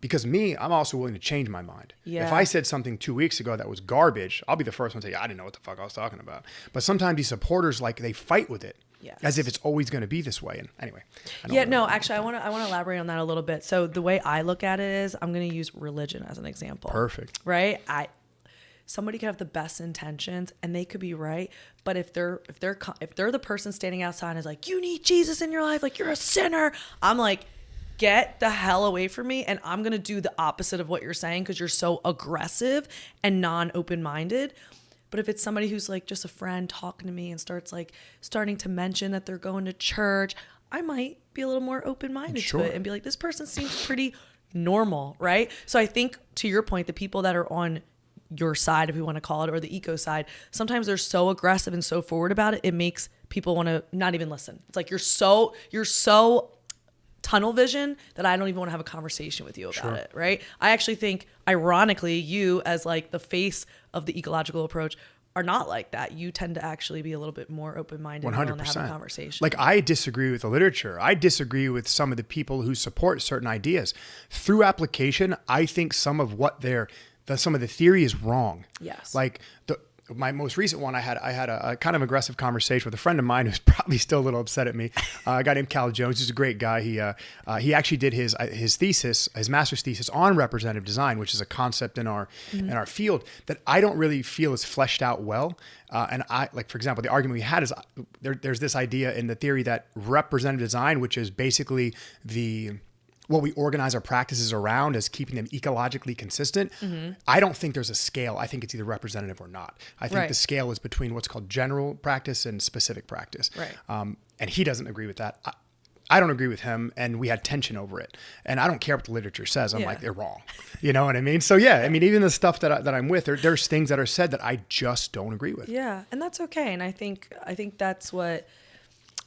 Because I'm also willing to change my mind. Yeah. If I said something 2 weeks ago that was garbage, I'll be the first one to say, I didn't know what the fuck I was talking about. But sometimes these supporters, like, they fight with it as if it's always going to be this way. And anyway. Actually, I want to elaborate on that a little bit. So the way I look at it is I'm going to use religion as an example. Perfect. Right? Somebody could have the best intentions and they could be right, but if they're the person standing outside and is like, you need Jesus in your life, like you're a sinner, I'm like, get the hell away from me, and I'm going to do the opposite of what you're saying because you're so aggressive and non-open-minded. But if it's somebody who's like just a friend talking to me and starting to mention that they're going to church, I might be a little more open-minded to it and be like, this person seems pretty normal, right? So I think, to your point, the people that are on your side, if we want to call it, or the eco side, sometimes they're so aggressive and so forward about it, it makes people want to not even listen. It's like you're so tunnel vision that I don't even want to have a conversation with you about it, right? I actually think, ironically, you as like the face of the ecological approach are not like that. You tend to actually be a little bit more open-minded and willing to have a conversation. Like, I disagree with the literature. I disagree with some of the people who support certain ideas. Through application, I think some of the theory is wrong. Yes. Like my most recent one, I had a kind of aggressive conversation with a friend of mine who's probably still a little upset at me. A guy named Cal Jones, who's a great guy. He actually did his thesis, his master's thesis on representative design, which is a concept in our field that I don't really feel is fleshed out well. And I, like, for example, the argument we had is there's this idea in the theory that representative design, which is basically what we organize our practices around as keeping them ecologically consistent. I don't think there's a scale. I think it's either representative or not. I think the scale is between what's called general practice and specific practice. Right. And he doesn't agree with that. I don't agree with him, and we had tension over it. And I don't care what the literature says. I'm like, they're wrong. You know what I mean? So yeah, I mean, even the stuff that I'm with, there's things that are said that I just don't agree with. Yeah, and that's okay. And I think that's what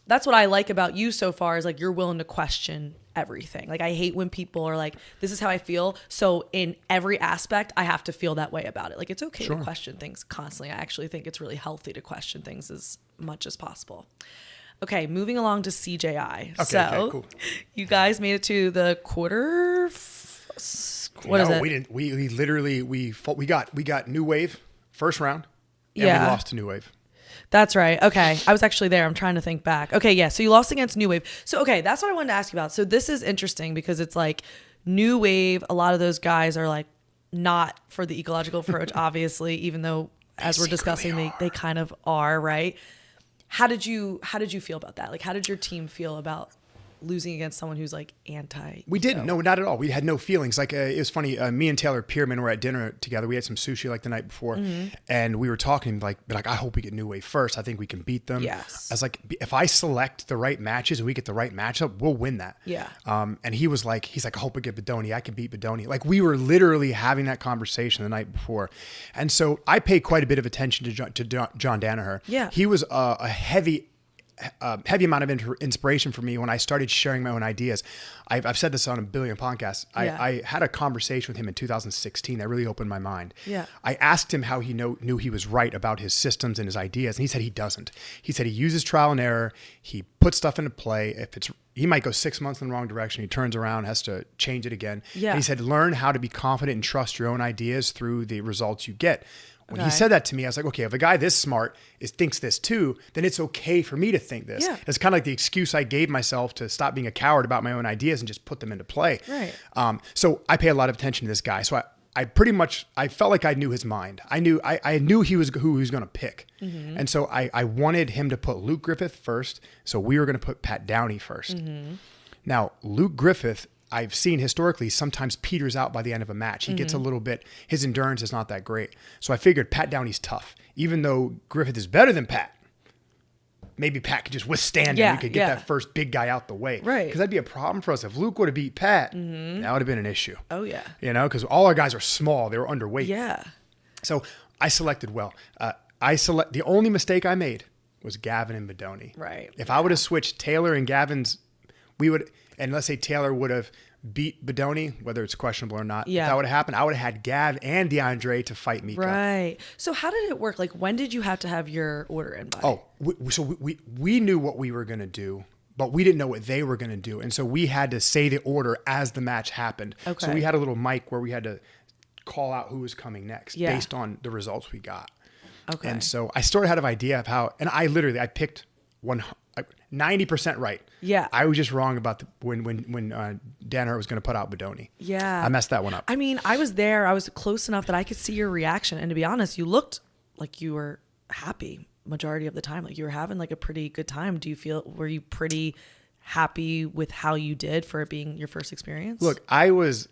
I like about you so far is like you're willing to question everything. Like I hate when people are like, this is how I feel. So in every aspect, I have to feel that way about it. Like it's okay to question things constantly. I actually think it's really healthy to question things as much as possible. Okay, moving along to CJI. Okay, cool. You guys made it to the quarter. What is it? We didn't. We literally we got New Wave first round. And we lost to New Wave. That's right. Okay. I was actually there. I'm trying to think back. Okay. Yeah. So you lost against New Wave. So, okay. That's what I wanted to ask you about. So this is interesting because it's like New Wave. A lot of those guys are like not for the ecological approach, obviously, even though as we're discussing, they kind of are, right? How did you feel about that? Like, how did your team feel about losing against someone who's like anti? We didn't. No, not at all. We had no feelings. Like it was funny. Me and Taylor Pierman were at dinner together. We had some sushi like the night before, and we were talking like, I hope we get New Wave first. I think we can beat them. Yes. I was like, if I select the right matches and we get the right matchup, we'll win that. Yeah. And he's like, I hope we get Bedoni. I can beat Bedoni. Like we were literally having that conversation the night before, and so I paid quite a bit of attention to John Danaher. Yeah. He was a heavy amount of inspiration for me when I started sharing my own ideas. I've said this on a billion podcasts. I had a conversation with him in 2016 that really opened my mind. Yeah. I asked him how he knew he was right about his systems and his ideas, and he said he doesn't. He said he uses trial and error. He puts stuff into play. He might go 6 months in the wrong direction. He turns around, has to change it again. Yeah. And he said, learn how to be confident and trust your own ideas through the results you get. When he said that to me, I was like, okay, if a guy this smart thinks this too, then it's okay for me to think this. Yeah. It's kind of like the excuse I gave myself to stop being a coward about my own ideas and just put them into play. Right. So I pay a lot of attention to this guy. So I felt like I knew his mind. I knew he was who he was going to pick. Mm-hmm. And so I wanted him to put Luke Griffith first. So we were going to put Pat Downey first. Mm-hmm. Now, Luke Griffith, I've seen historically sometimes peters out by the end of a match. He gets a little bit, his endurance is not that great. So I figured Pat Downey's tough. Even though Griffith is better than Pat, maybe Pat could just withstand it. And we could get that first big guy out the way. Right. Because that'd be a problem for us. If Luke would have beat Pat, that would have been an issue. Oh, yeah. You know, because all our guys are small. They were underweight. Yeah. So I selected well. The only mistake I made was Gavin and Bedoni. Right. If I would have switched Taylor and Gavin's, and let's say Taylor would have beat Bedoni, whether it's questionable or not. Yeah. If that would have happened, I would have had Gav and DeAndre to fight Mika. Right. So how did it work? Like, when did you have to have your order in by? We knew what we were going to do, but we didn't know what they were going to do. And so we had to say the order as the match happened. Okay. So we had a little mic where we had to call out who was coming next based on the results we got. Okay. And so I sort of had an idea of how, and I picked 90% right. Yeah. I was just wrong about when Danaher was going to put out Bedoni. Yeah. I messed that one up. I mean, I was there. I was close enough that I could see your reaction. And to be honest, you looked like you were happy majority of the time. Like you were having like a pretty good time. Were you pretty happy with how you did for it being your first experience? Look, I was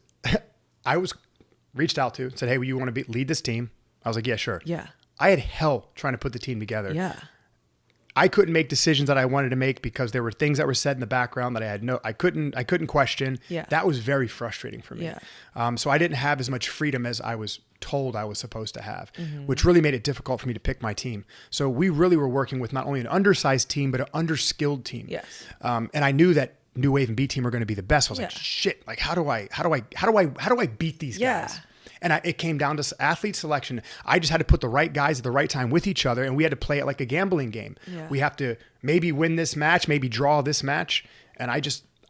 reached out to, said, hey, you want to lead this team? I was like, yeah, sure. Yeah. I had hell trying to put the team together. Yeah. I couldn't make decisions that I wanted to make because there were things that were said in the background that I couldn't question. Yeah. That was very frustrating for me. Yeah. So I didn't have as much freedom as I was told I was supposed to have, which really made it difficult for me to pick my team. So we really were working with not only an undersized team, but an underskilled team. Yes. And I knew that New Wave and B team were going to be the best. So I was like, shit, like how do I beat these guys? And it came down to athlete selection. I just had to put the right guys at the right time with each other, and we had to play it like a gambling game. Yeah. We have to maybe win this match, maybe draw this match. And I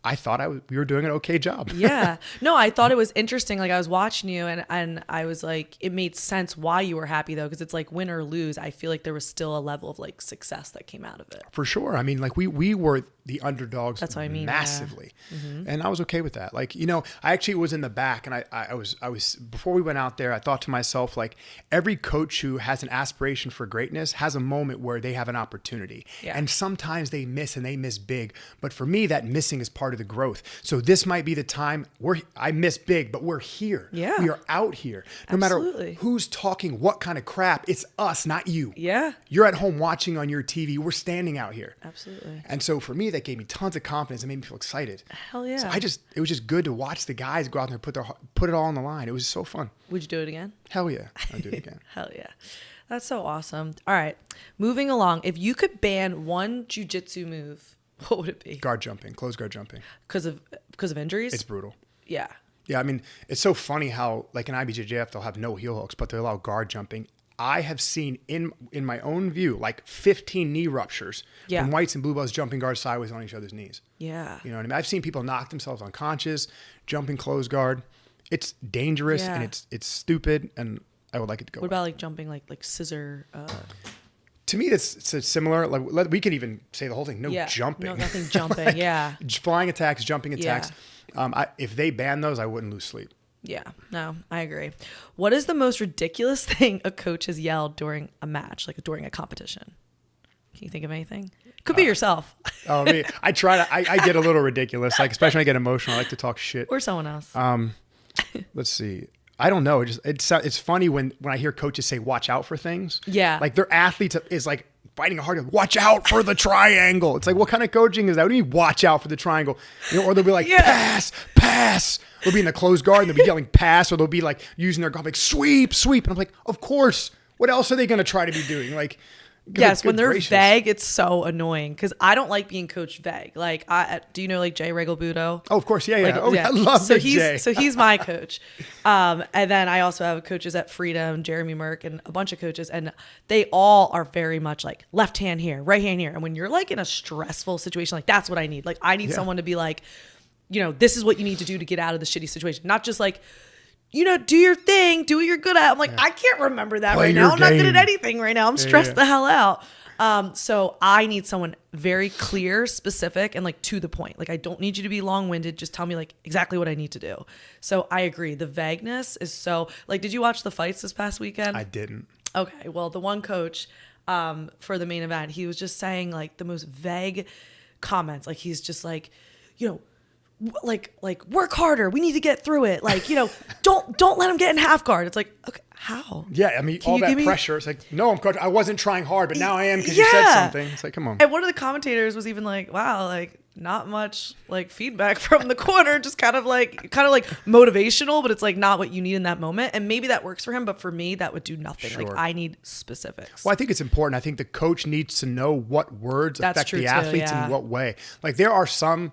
I thought we were doing an okay job. Yeah. No, I thought it was interesting. Like I was watching you and I was like, it made sense why you were happy though. Cause it's like win or lose. I feel like there was still a level of like success that came out of it. For sure. I mean, like we were the underdogs. That's what I mean. Massively. Yeah. Mm-hmm. And I was okay with that. Like, I actually was in the back and I was, before we went out there, I thought to myself, like every coach who has an aspiration for greatness has a moment where they have an opportunity. Yeah. And sometimes they miss and they miss big. But for me, that missing is part of the growth. So this might be the time I miss big, but we're here. Yeah. We are out here. No Absolutely. matter who's talking what kind of crap, it's us, not you. Yeah. You're at home watching on your TV. We're standing out here. Absolutely. And so for me, that gave me tons of confidence. It made me feel excited. Hell yeah. So it was just good to watch the guys go out there and put it all on the line. It was so fun. Would you do it again? Hell yeah. I'd do it again. Hell yeah. That's so awesome. All right. Moving along. If you could ban one jiu-jitsu move, what would it be? Guard jumping, close guard jumping. Because of injuries? It's brutal. Yeah. Yeah, I mean, it's so funny how, like in IBJJF, they'll have no heel hooks, but they allow guard jumping. I have seen in my own view, like 15 knee ruptures from whites and blue belts jumping guard sideways on each other's knees. Yeah. You know what I mean? I've seen people knock themselves unconscious, jumping close guard. It's dangerous and it's stupid, and I would like it to go. What about like jumping like scissor? To me, it's similar. Like we could even say the whole thing. No jumping. No, nothing jumping. Yeah. Flying attacks, jumping attacks. Yeah. If they ban those, I wouldn't lose sleep. Yeah. No, I agree. What is the most ridiculous thing a coach has yelled during a match, like during a competition? Can you think of anything? Could be yourself. Oh, me. I try to. I get a little ridiculous. Like especially when I get emotional, I like to talk shit. Or someone else. Let's see. I don't know. It's funny when I hear coaches say "watch out for things." Yeah. Like their athletes is like fighting hard. Watch out for the triangle. It's like, what kind of coaching is that? What do you mean, watch out for the triangle? Or they'll be like, pass. They'll be in the closed guard and they'll be yelling pass, or they'll be like using their guard like sweep. And I'm like, of course. What else are they going to try to be doing? Like. Yes, when they're vague, it's so annoing because I don't like being coached vague. Like, do you know like Jay Regalbuto? Oh, of course, yeah. Like, I love Jay. So he's my coach, and then I also have coaches at Freedom, Jeremy Merck, and a bunch of coaches, and they all are very much like left hand here, right hand here. And when you're like in a stressful situation, like that's what I need. Like I need someone to be like, this is what you need to do to get out of the shitty situation, not just like. Do your thing, do what you're good at. I'm like, I can't remember that right now. I'm not good at anything right now. I'm stressed the hell out. So I need someone very clear, specific, and like to the point. Like I don't need you to be long-winded. Just tell me like exactly what I need to do. So I agree. The vagueness is so like, did you watch the fights this past weekend? I didn't. Okay. Well, the one coach for the main event, he was just saying like the most vague comments. Like he's just like, like work harder. We need to get through it. Like, don't let him get in half guard. It's like, okay, how? Yeah, I mean, all that pressure. It's like, no, I wasn't trying hard, but now I am because you said something. It's like, come on. And one of the commentators was even like, wow, like not much like feedback from the corner, just kind of like motivational, but it's like not what you need in that moment. And maybe that works for him, but for me, that would do nothing. Sure. Like I need specifics. Well, I think it's important. I think the coach needs to know what words affect the athletes in what way. Like there are some.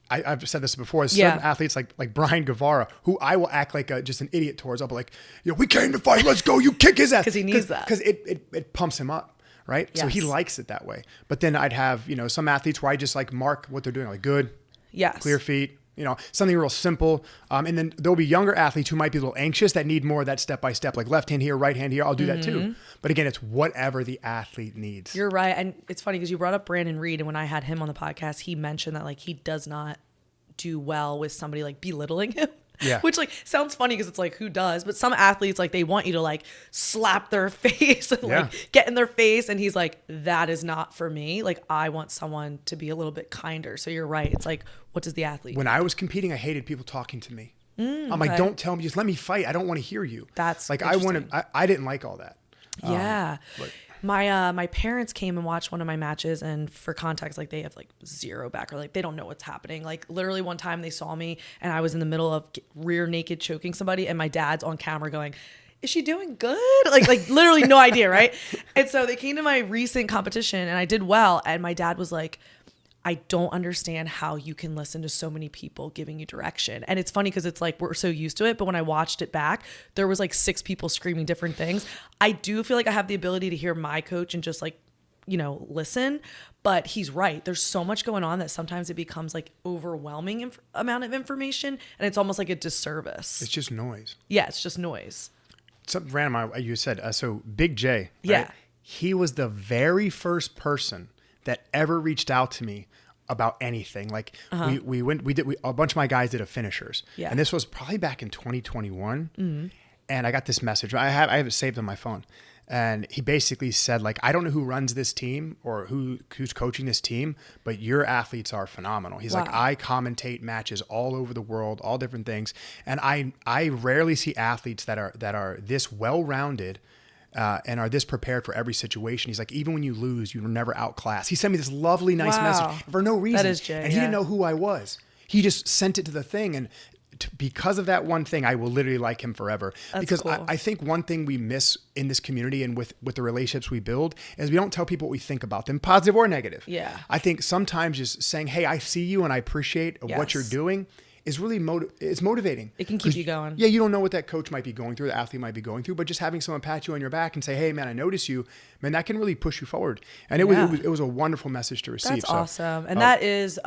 I've said this before. Certain athletes like Brian Guevara, who I will act like just an idiot towards. I'll be like, we came to fight. Let's go. You kick his ass because he needs that. Because it pumps him up, right? Yes. So he likes it that way. But then I'd have some athletes where I just like mark what they're doing, like good, clear feet. Something real simple. And then there'll be younger athletes who might be a little anxious that need more of that step-by-step, like left hand here, right hand here. I'll do that too. But again, it's whatever the athlete needs. You're right. And it's funny because you brought up Brandon Reed. And when I had him on the podcast, he mentioned that like he does not do well with somebody like belittling him. Yeah. Which like sounds funny because it's like, who does? But some athletes, like they want you to like slap their face and like get in their face. And he's like, that is not for me. Like I want someone to be a little bit kinder. So you're right. It's like, what does the athlete When I was competing, I hated people talking to me. I'm like, don't tell me, just let me fight. I don't want to hear you. That's like, I didn't like all that. Yeah. My parents came and watched one of my matches, and for context, like they have like zero background, like they don't know what's happening. Like literally one time they saw me and I was in the middle of rear naked choking somebody, and my dad's on camera going, is she doing good? Like literally no idea, right? And so they came to my recent competition and I did well, and my dad was like, I don't understand how you can listen to so many people giving you direction. And it's funny because it's like we're so used to it, but when I watched it back, there was like 6 people screaming different things. I do feel like I have the ability to hear my coach and just like listen. But he's right. There's so much going on that sometimes it becomes like overwhelming amount of information, and it's almost like a disservice. It's just noise. Yeah, it's just noise. Something random. You said so. Big J. Right? Yeah. He was the very first person that ever reached out to me about anything. Like we a bunch of my guys did a finishers. Yeah. And this was probably back in 2021. Mm-hmm. And I got this message. I have it saved on my phone. And he basically said, like, I don't know who runs this team or who's coaching this team, but your athletes are phenomenal. He's like, I commentate matches all over the world, all different things. And I rarely see athletes that are this well-rounded and are this prepared for every situation. He's like, even when you lose, you're never outclassed. He sent me this lovely, nice message for no reason. That is Jay, and he didn't know who I was. He just sent it to the thing. And because of that one thing, I will literally like him forever. That's because cool. I think one thing we miss in this community and with the relationships we build is we don't tell people what we think about them, positive or negative. Yeah. I think sometimes just saying, hey, I see you and I appreciate what you're doing is really it's motivating. It can keep you going. Yeah, you don't know what that coach might be going through, the athlete might be going through, but just having someone pat you on your back and say, hey, man, I notice you, man, that can really push you forward. And it was a wonderful message to receive. That's awesome. And that is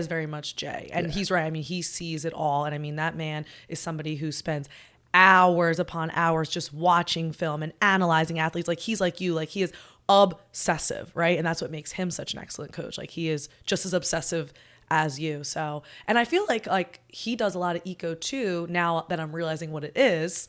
very much Jay. And he's right. I mean, he sees it all. And I mean, that man is somebody who spends hours upon hours just watching film and analyzing athletes. Like, he's like you, like he is obsessive, right? And that's what makes him such an excellent coach. Like, he is just as obsessive as you. So, and I feel like he does a lot of eco too, now that I'm realizing what it is.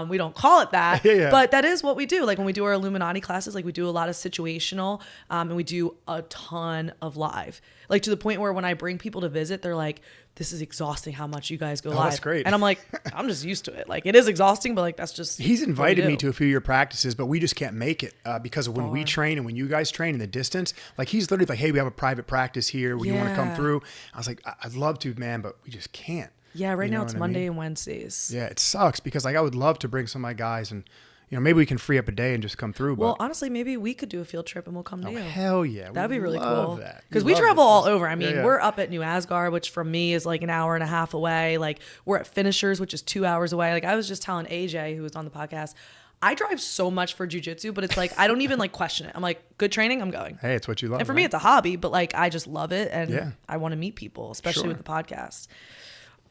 We don't call it that, but that is what we do. Like when we do our Illuminati classes, like we do a lot of situational, and we do a ton of live, like to the point where when I bring people to visit, they're like, this is exhausting how much you guys go live. That's great. And I'm like, I'm just used to it. Like it is exhausting, but like, that's just, he's invited me to a few of your practices, but we just can't make it because of when we train and when you guys train in the distance. Like he's literally like, hey, we have a private practice here. Would you want to come through? I was like, I'd love to, man, but we just can't. Yeah. Right now it's Monday and Wednesdays. Yeah. It sucks because like I would love to bring some of my guys and maybe we can free up a day and just come through. Well, honestly, maybe we could do a field trip and we'll come to you. Hell yeah. That'd be really cool. Because we we travel all over. I mean, we're up at New Asgard, which from me is like an hour and a half away. Like we're at Finishers, which is 2 hours away. Like I was just telling AJ, who was on the podcast, I drive so much for jiu-jitsu, but it's like, I don't even like question it. I'm like, good training, I'm going. Hey, it's what you love. And for me, it's a hobby, but like, I just love it. And I want to meet people, especially with the podcast.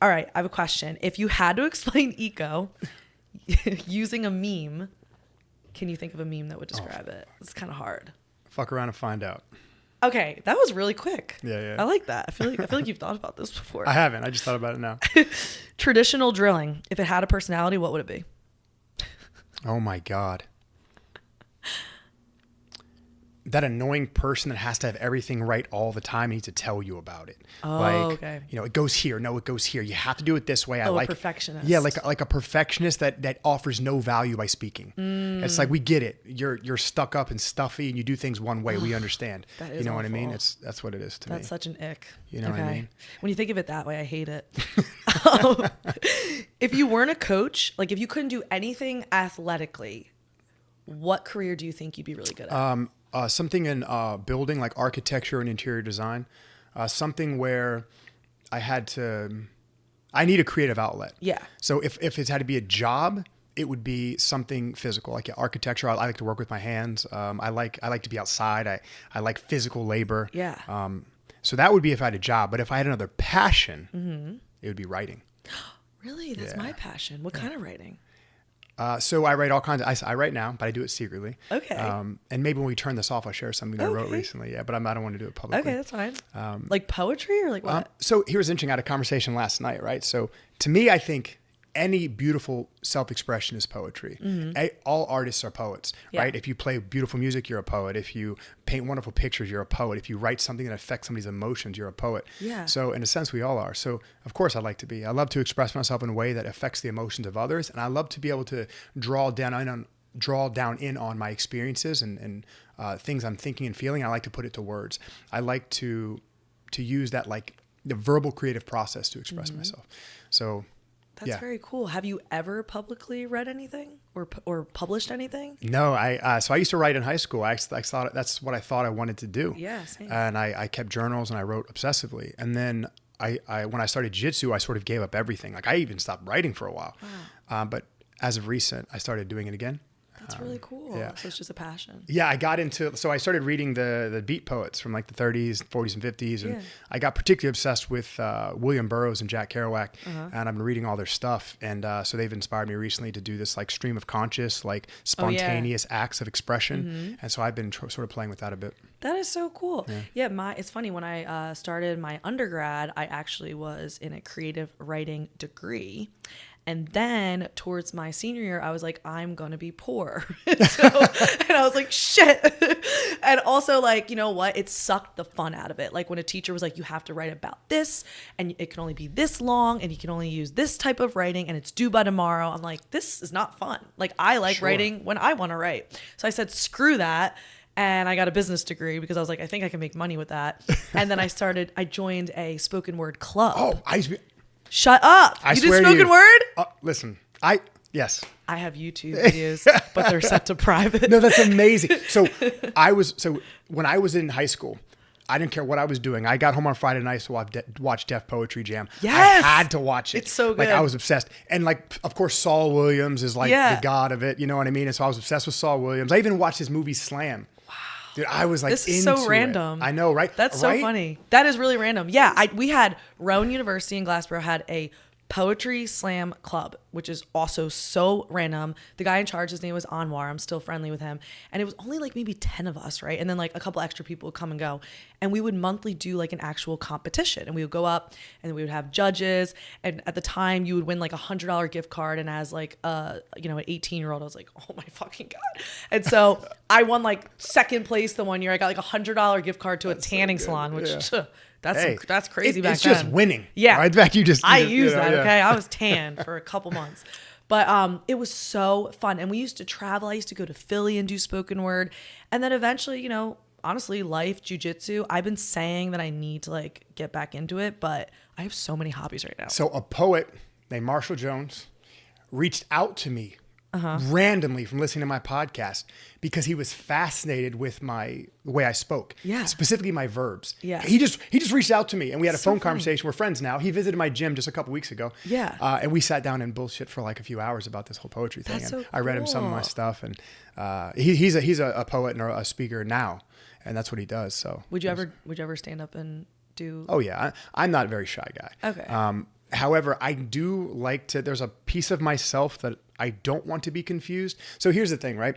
All right. I have a question. If you had to explain eco using a meme, can you think of a meme that would describe it? It's kind of hard. Fuck around and find out. Okay, that was really quick. Yeah. I like that. I feel like you've thought about this before. I haven't. I just thought about it now. Traditional drilling. If it had a personality, what would it be? Oh my God. That annoying person that has to have everything right all the time needs to tell you about it. Oh, okay. It goes here. No, it goes here. You have to do it this way. I like a perfectionist. Yeah, like a perfectionist that offers no value by speaking. It's like, we get it. You're stuck up and stuffy and you do things one way. We understand. That is you know awful. what I mean? That's what it is to me. That's such an ick. You know what I mean? When you think of it that way, I hate it. If you weren't a coach, like if you couldn't do anything athletically, what career do you think you'd be really good at? Something in building, like architecture and interior design. Something where I need a creative outlet. Yeah. So if it had to be a job, it would be something physical, like architecture. I like to work with my hands. I like to be outside. I like physical labor. Yeah. So that would be if I had a job. But if I had another passion, it would be writing. Really? That's my passion. What kind of writing? So I write all kinds of, I write now, but I do it secretly. Okay. And maybe when we turn this off, I'll share something that I wrote recently. Yeah, but I don't want to do it publicly. Okay, that's fine. Like poetry or like what? So here's interesting. I had a conversation last night, right? So to me, I think any beautiful self-expression is poetry. All artists are poets, right? If you play beautiful music, you're a poet. If you paint wonderful pictures, you're a poet. If you write something that affects somebody's emotions, you're a poet. Yeah. So in a sense, we all are. So of course, I love to express myself in a way that affects the emotions of others, and I love to be able to draw down in on my experiences and things I'm thinking and feeling. I like to put it to words. I like to use that, like the verbal creative process to express myself. So. That's very cool. Have you ever publicly read anything or published anything? No, so I used to write in high school. I thought that's what I thought I wanted to do. Yeah, same. And I kept journals and I wrote obsessively. And then when I started jiu-jitsu, I sort of gave up everything. Like I even stopped writing for a while. Wow. But as of recent, I started doing it again. That's really cool. Yeah. So it's just a passion. Yeah, I started reading the beat poets from like the 30s, 40s, and 50s. And I got particularly obsessed with William Burroughs and Jack Kerouac. And I've been reading all their stuff. And so they've inspired me recently to do this like stream of conscious, like spontaneous acts of expression. And so I've been sort of playing with that a bit. That is so cool. Yeah, it's funny. When I started my undergrad, I actually was in a creative writing degree. And then towards my senior year, I was like, I'm going to be poor. And I was like, shit. And also like, you know what? It sucked the fun out of it. Like when a teacher was like, you have to write about this and it can only be this long and you can only use this type of writing and it's due by tomorrow. I'm like, this is not fun. Like I like writing when I want to write. So I said, screw that. And I got a business degree because I was like, I think I can make money with that. And then I joined a spoken word club. Shut up. You did spoken word? Listen, yes. I have YouTube videos, but they're set to private. No, that's amazing. So when I was in high school, I didn't care what I was doing. I got home on Friday nights to watch Def Poetry Jam. Yes. I had to watch it. It's so good. Like I was obsessed. And like, of course, Saul Williams is like the god of it. You know what I mean? And so I was obsessed with Saul Williams. I even watched his movie Slam. Dude, I was like, this is so random. I know, right? That's so funny. That is really random. Yeah, we had Rowan University in Glassboro had a poetry slam club, which is also so random. The guy in charge, his name was Anwar. I'm still friendly with him. And it was only like maybe 10 of us, right? And then like a couple extra people would come and go. And we would monthly do like an actual competition. And we would go up and we would have judges. And at the time you would win like $100 gift card. And as like, an 18-year-old, I was like, oh my fucking God. And so I won like second place the one year. I got like $100 gift card to a tanning salon, which that's crazy back then. It's just winning. Yeah. Right? In fact, I used that, okay? I was tan for a couple months. But it was so fun. And we used to travel. I used to go to Philly and do spoken word. And then eventually, honestly, life, jiu-jitsu, I've been saying that I need to like get back into it, but I have so many hobbies right now. So a poet named Marshall Jones reached out to me randomly from listening to my podcast because he was fascinated with the way I spoke. Yeah. Specifically my verbs. Yeah. He just reached out to me and we had a phone conversation. We're friends now. He visited my gym just a couple weeks ago. Yeah. And we sat down and bullshit for like a few hours about this whole poetry thing. That's and so I read him some of my stuff and he's a poet and a speaker now. And that's what he does. So would you ever stand up and do? Oh yeah. I'm not a very shy guy. Okay. However, I do like there's a piece of myself that I don't want to be confused. So here's the thing, right?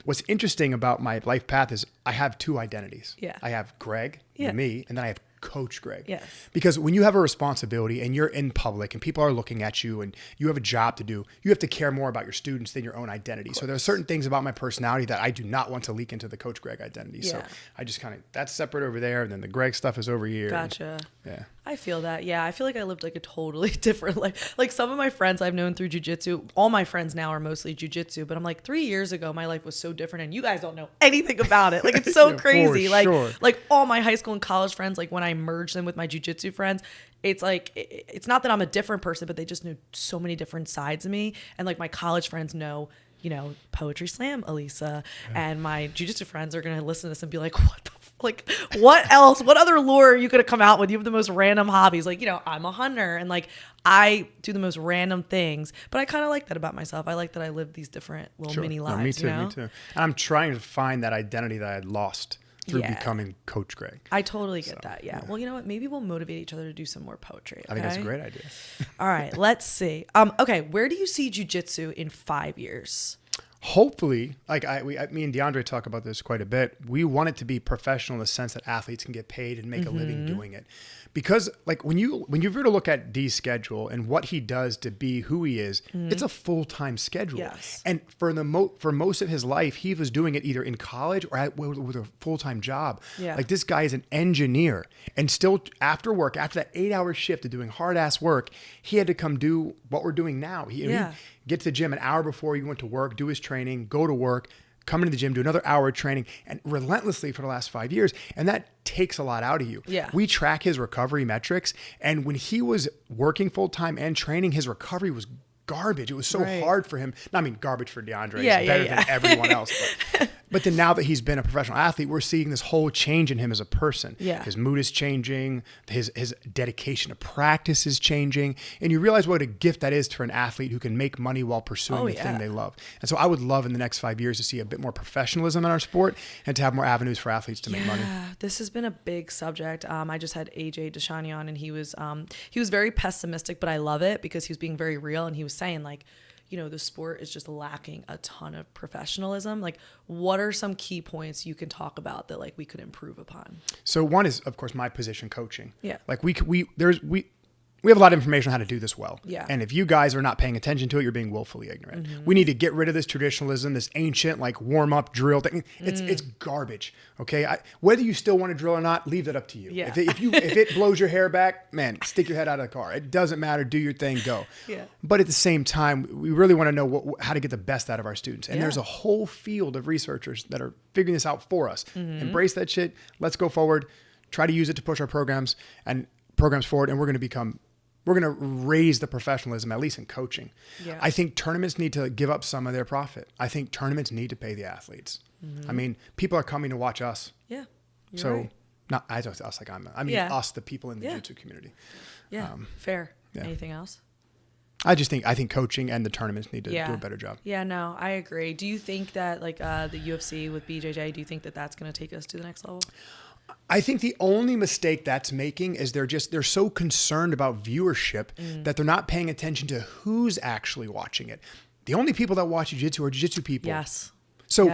What's interesting about my life path is I have two identities. Yeah. I have Greg, me, and then I have Coach Greg. Yes. Because when you have a responsibility and you're in public and people are looking at you and you have a job to do, you have to care more about your students than your own identity. So there are certain things about my personality that I do not want to leak into the Coach Greg identity. Yeah. So I just that's separate over there. And then the Greg stuff is over here. Gotcha. Yeah. I feel that. Yeah. I feel like I lived like a totally different life. Like some of my friends I've known through jiu-jitsu, all my friends now are mostly jiu-jitsu, but I'm like 3 years ago, my life was so different and you guys don't know anything about it. Like it's so crazy. Like all my high school and college friends, like when I merged them with my jiu-jitsu friends, it's like, it's not that I'm a different person, but they just know so many different sides of me. And like my college friends know, Poetry Slam Alysa, and my jiu-jitsu friends are going to listen to this and be like, what the like, what else? What other lure are you going to come out with? You have the most random hobbies. Like, I'm a hunter and like I do the most random things, but I kind of like that about myself. I like that I live these different little mini lives. Me too. And I'm trying to find that identity that I had lost through becoming Coach Greg. I totally get that. Yeah. Well, you know what? Maybe we'll motivate each other to do some more poetry. Okay? I think that's a great idea. All right. Let's see. Okay. Where do you see jiu-jitsu in 5 years? Hopefully, like me and DeAndre talk about this quite a bit. We want it to be professional in the sense that athletes can get paid and make a living doing it. Because like when you were to look at D's schedule and what he does to be who he is, it's a full-time schedule. Yes. And for most of his life, he was doing it either in college or with a full-time job. Yeah. Like this guy is an engineer and still after work, after that 8-hour shift of doing hard-ass work, he had to come do what we're doing now. He get to the gym an hour before he went to work, do his training, go to work, come into the gym, do another hour of training, and relentlessly for the last 5 years. And that takes a lot out of you. Yeah. We track his recovery metrics. And when he was working full-time and training, his recovery was garbage. It was so hard for him. I mean, garbage for DeAndre. He's better than everyone else. But But then now that he's been a professional athlete, we're seeing this whole change in him as a person. Yeah. His mood is changing. His dedication to practice is changing. And you realize what a gift that is for an athlete who can make money while pursuing the thing they love. And so I would love in the next 5 years to see a bit more professionalism in our sport and to have more avenues for athletes to make money. Yeah, this has been a big subject. I just had AJ Deshani on, and he was very pessimistic, but I love it because he was being very real, and he was saying like, you know, the sport is just lacking a ton of professionalism. Like, what are some key points you can talk about that like we could improve upon? So one is, of course, my position, coaching. Yeah. Like we have a lot of information on how to do this well. Yeah. And if you guys are not paying attention to it, you're being willfully ignorant. We need to get rid of this traditionalism, this ancient like warm up drill thing. It's garbage. Okay. Whether you still want to drill or not, leave that up to you. Yeah. If it blows your hair back, man, stick your head out of the car. It doesn't matter. Do your thing. Go. Yeah. But at the same time, we really want to know how to get the best out of our students. And there's a whole field of researchers that are figuring this out for us. Embrace that shit. Let's go forward. Try to use it to push our programs forward. And we're going to raise the professionalism, at least in coaching. Yeah. I think tournaments need to give up some of their profit. I think tournaments need to pay the athletes. I mean, people are coming to watch us. Yeah. So right. not us like I mean us, the people in the jiu-jitsu community. Yeah. Fair. Yeah. Anything else? I think coaching and the tournaments need to do a better job. Yeah, no, I agree. Do you think that like the UFC with BJJ, do you think that that's going to take us to the next level? I think the only mistake that's making is they're so concerned about viewership that they're not paying attention to who's actually watching it. The only people that watch jiu-jitsu are jiu-jitsu people. Yes. So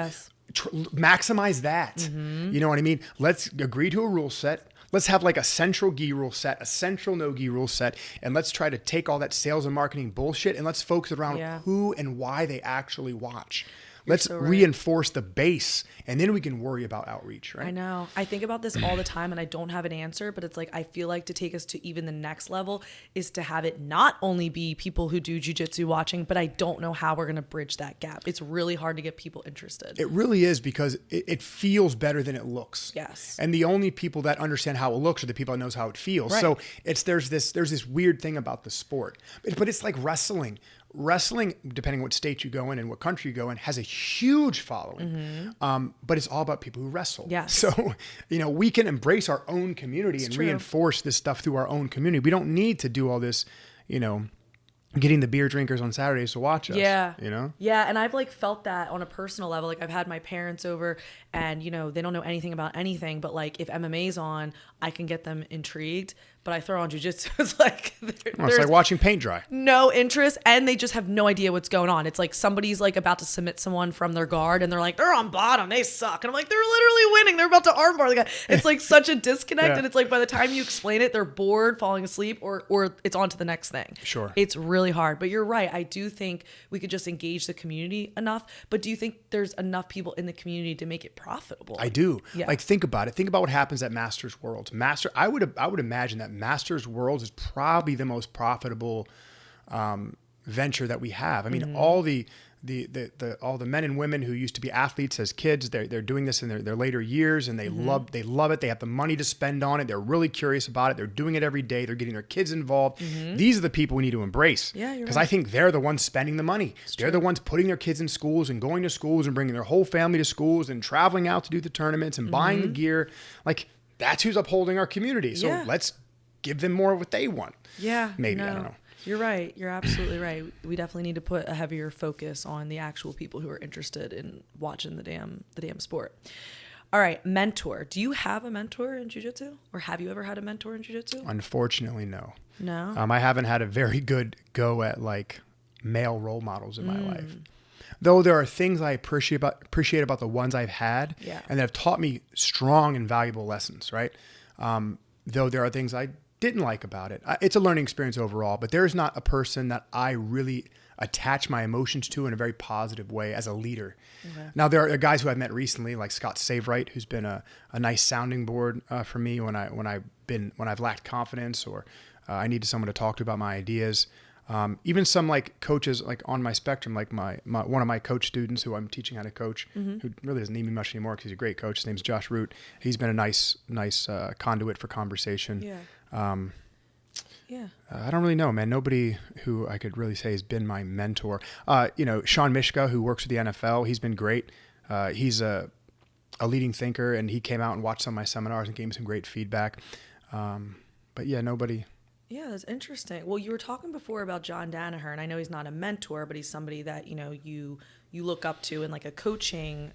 maximize that. You know what I mean? Let's agree to a rule set. Let's have like a central gi rule set, a central no gi rule set, and let's try to take all that sales and marketing bullshit and let's focus around who and why they actually watch. Let's reinforce the base, and then we can worry about outreach, right? I know. I think about this all the time, and I don't have an answer, but it's like I feel like to take us to even the next level is to have it not only be people who do jiu-jitsu watching, but I don't know how we're going to bridge that gap. It's really hard to get people interested. It really is because it feels better than it looks. Yes. And the only people that understand how it looks are the people that knows how it feels. Right. So there's this weird thing about the sport, but it's like wrestling. Wrestling, depending on what state you go in and what country you go in, has a huge following. But it's all about people who wrestle. Yes. So, we can embrace our own community and reinforce this stuff through our own community. We don't need to do all this, getting the beer drinkers on Saturdays to watch us. Yeah. Yeah. And I've like felt that on a personal level. Like I've had my parents over and, they don't know anything about anything, but like if MMA's on, I can get them intrigued. But I throw on jiu-jitsu. It's like it's like watching paint dry. No interest, and they just have no idea what's going on. It's like somebody's like about to submit someone from their guard, and they're like, they're on bottom, they suck. And I'm like, they're literally winning. They're about to armbar the guy. It's like such a disconnect, and it's like by the time you explain it, they're bored, falling asleep, or it's on to the next thing. Sure. It's really hard. But you're right. I do think we could just engage the community enough. But do you think there's enough people in the community to make it profitable? I do. Yeah. Like think about it. Think about what happens at Masters Worlds. I would imagine that Masters Worlds is probably the most profitable venture that we have. I mean, all the men and women who used to be athletes as kids, they're doing this in their later years, and they love it. They have the money to spend on it. They're really curious about it. They're doing it every day. They're getting their kids involved. These are the people we need to embrace. Yeah, you're because right. I think they're the ones spending the money. They're the ones putting their kids in schools and going to schools and bringing their whole family to schools and traveling out to do the tournaments and buying the gear. Like that's who's upholding our community. So let's give them more of what they want. Yeah. Maybe. I don't know. You're right. You're absolutely right. We definitely need to put a heavier focus on the actual people who are interested in watching the damn sport. All right. Mentor. Do you have a mentor in jiu-jitsu, or have you ever had a mentor in jiu-jitsu? Unfortunately, no. No. I haven't had a very good go at like male role models in my life. Though there are things I appreciate about the ones I've had, and that have taught me strong and valuable lessons, right? Though there are things I didn't like about it. It's a learning experience overall, but there's not a person that I really attach my emotions to in a very positive way as a leader. Okay. Now, there are guys who I've met recently, like Scott Saveright, who's been a nice sounding board for me when I've lacked confidence or I needed someone to talk to about my ideas. Even some like coaches like on my spectrum, like my one of my coach students who I'm teaching how to coach, who really doesn't need me much anymore because he's a great coach. His name's Josh Root. He's been a nice conduit for conversation. Yeah. I don't really know, man. Nobody who I could really say has been my mentor. Sean Mishka, who works with the NFL, he's been great. He's a leading thinker, and he came out and watched some of my seminars and gave me some great feedback. But yeah, nobody. Yeah, that's interesting. Well, you were talking before about John Danaher, and I know he's not a mentor, but he's somebody that, you know, you look up to in like a coaching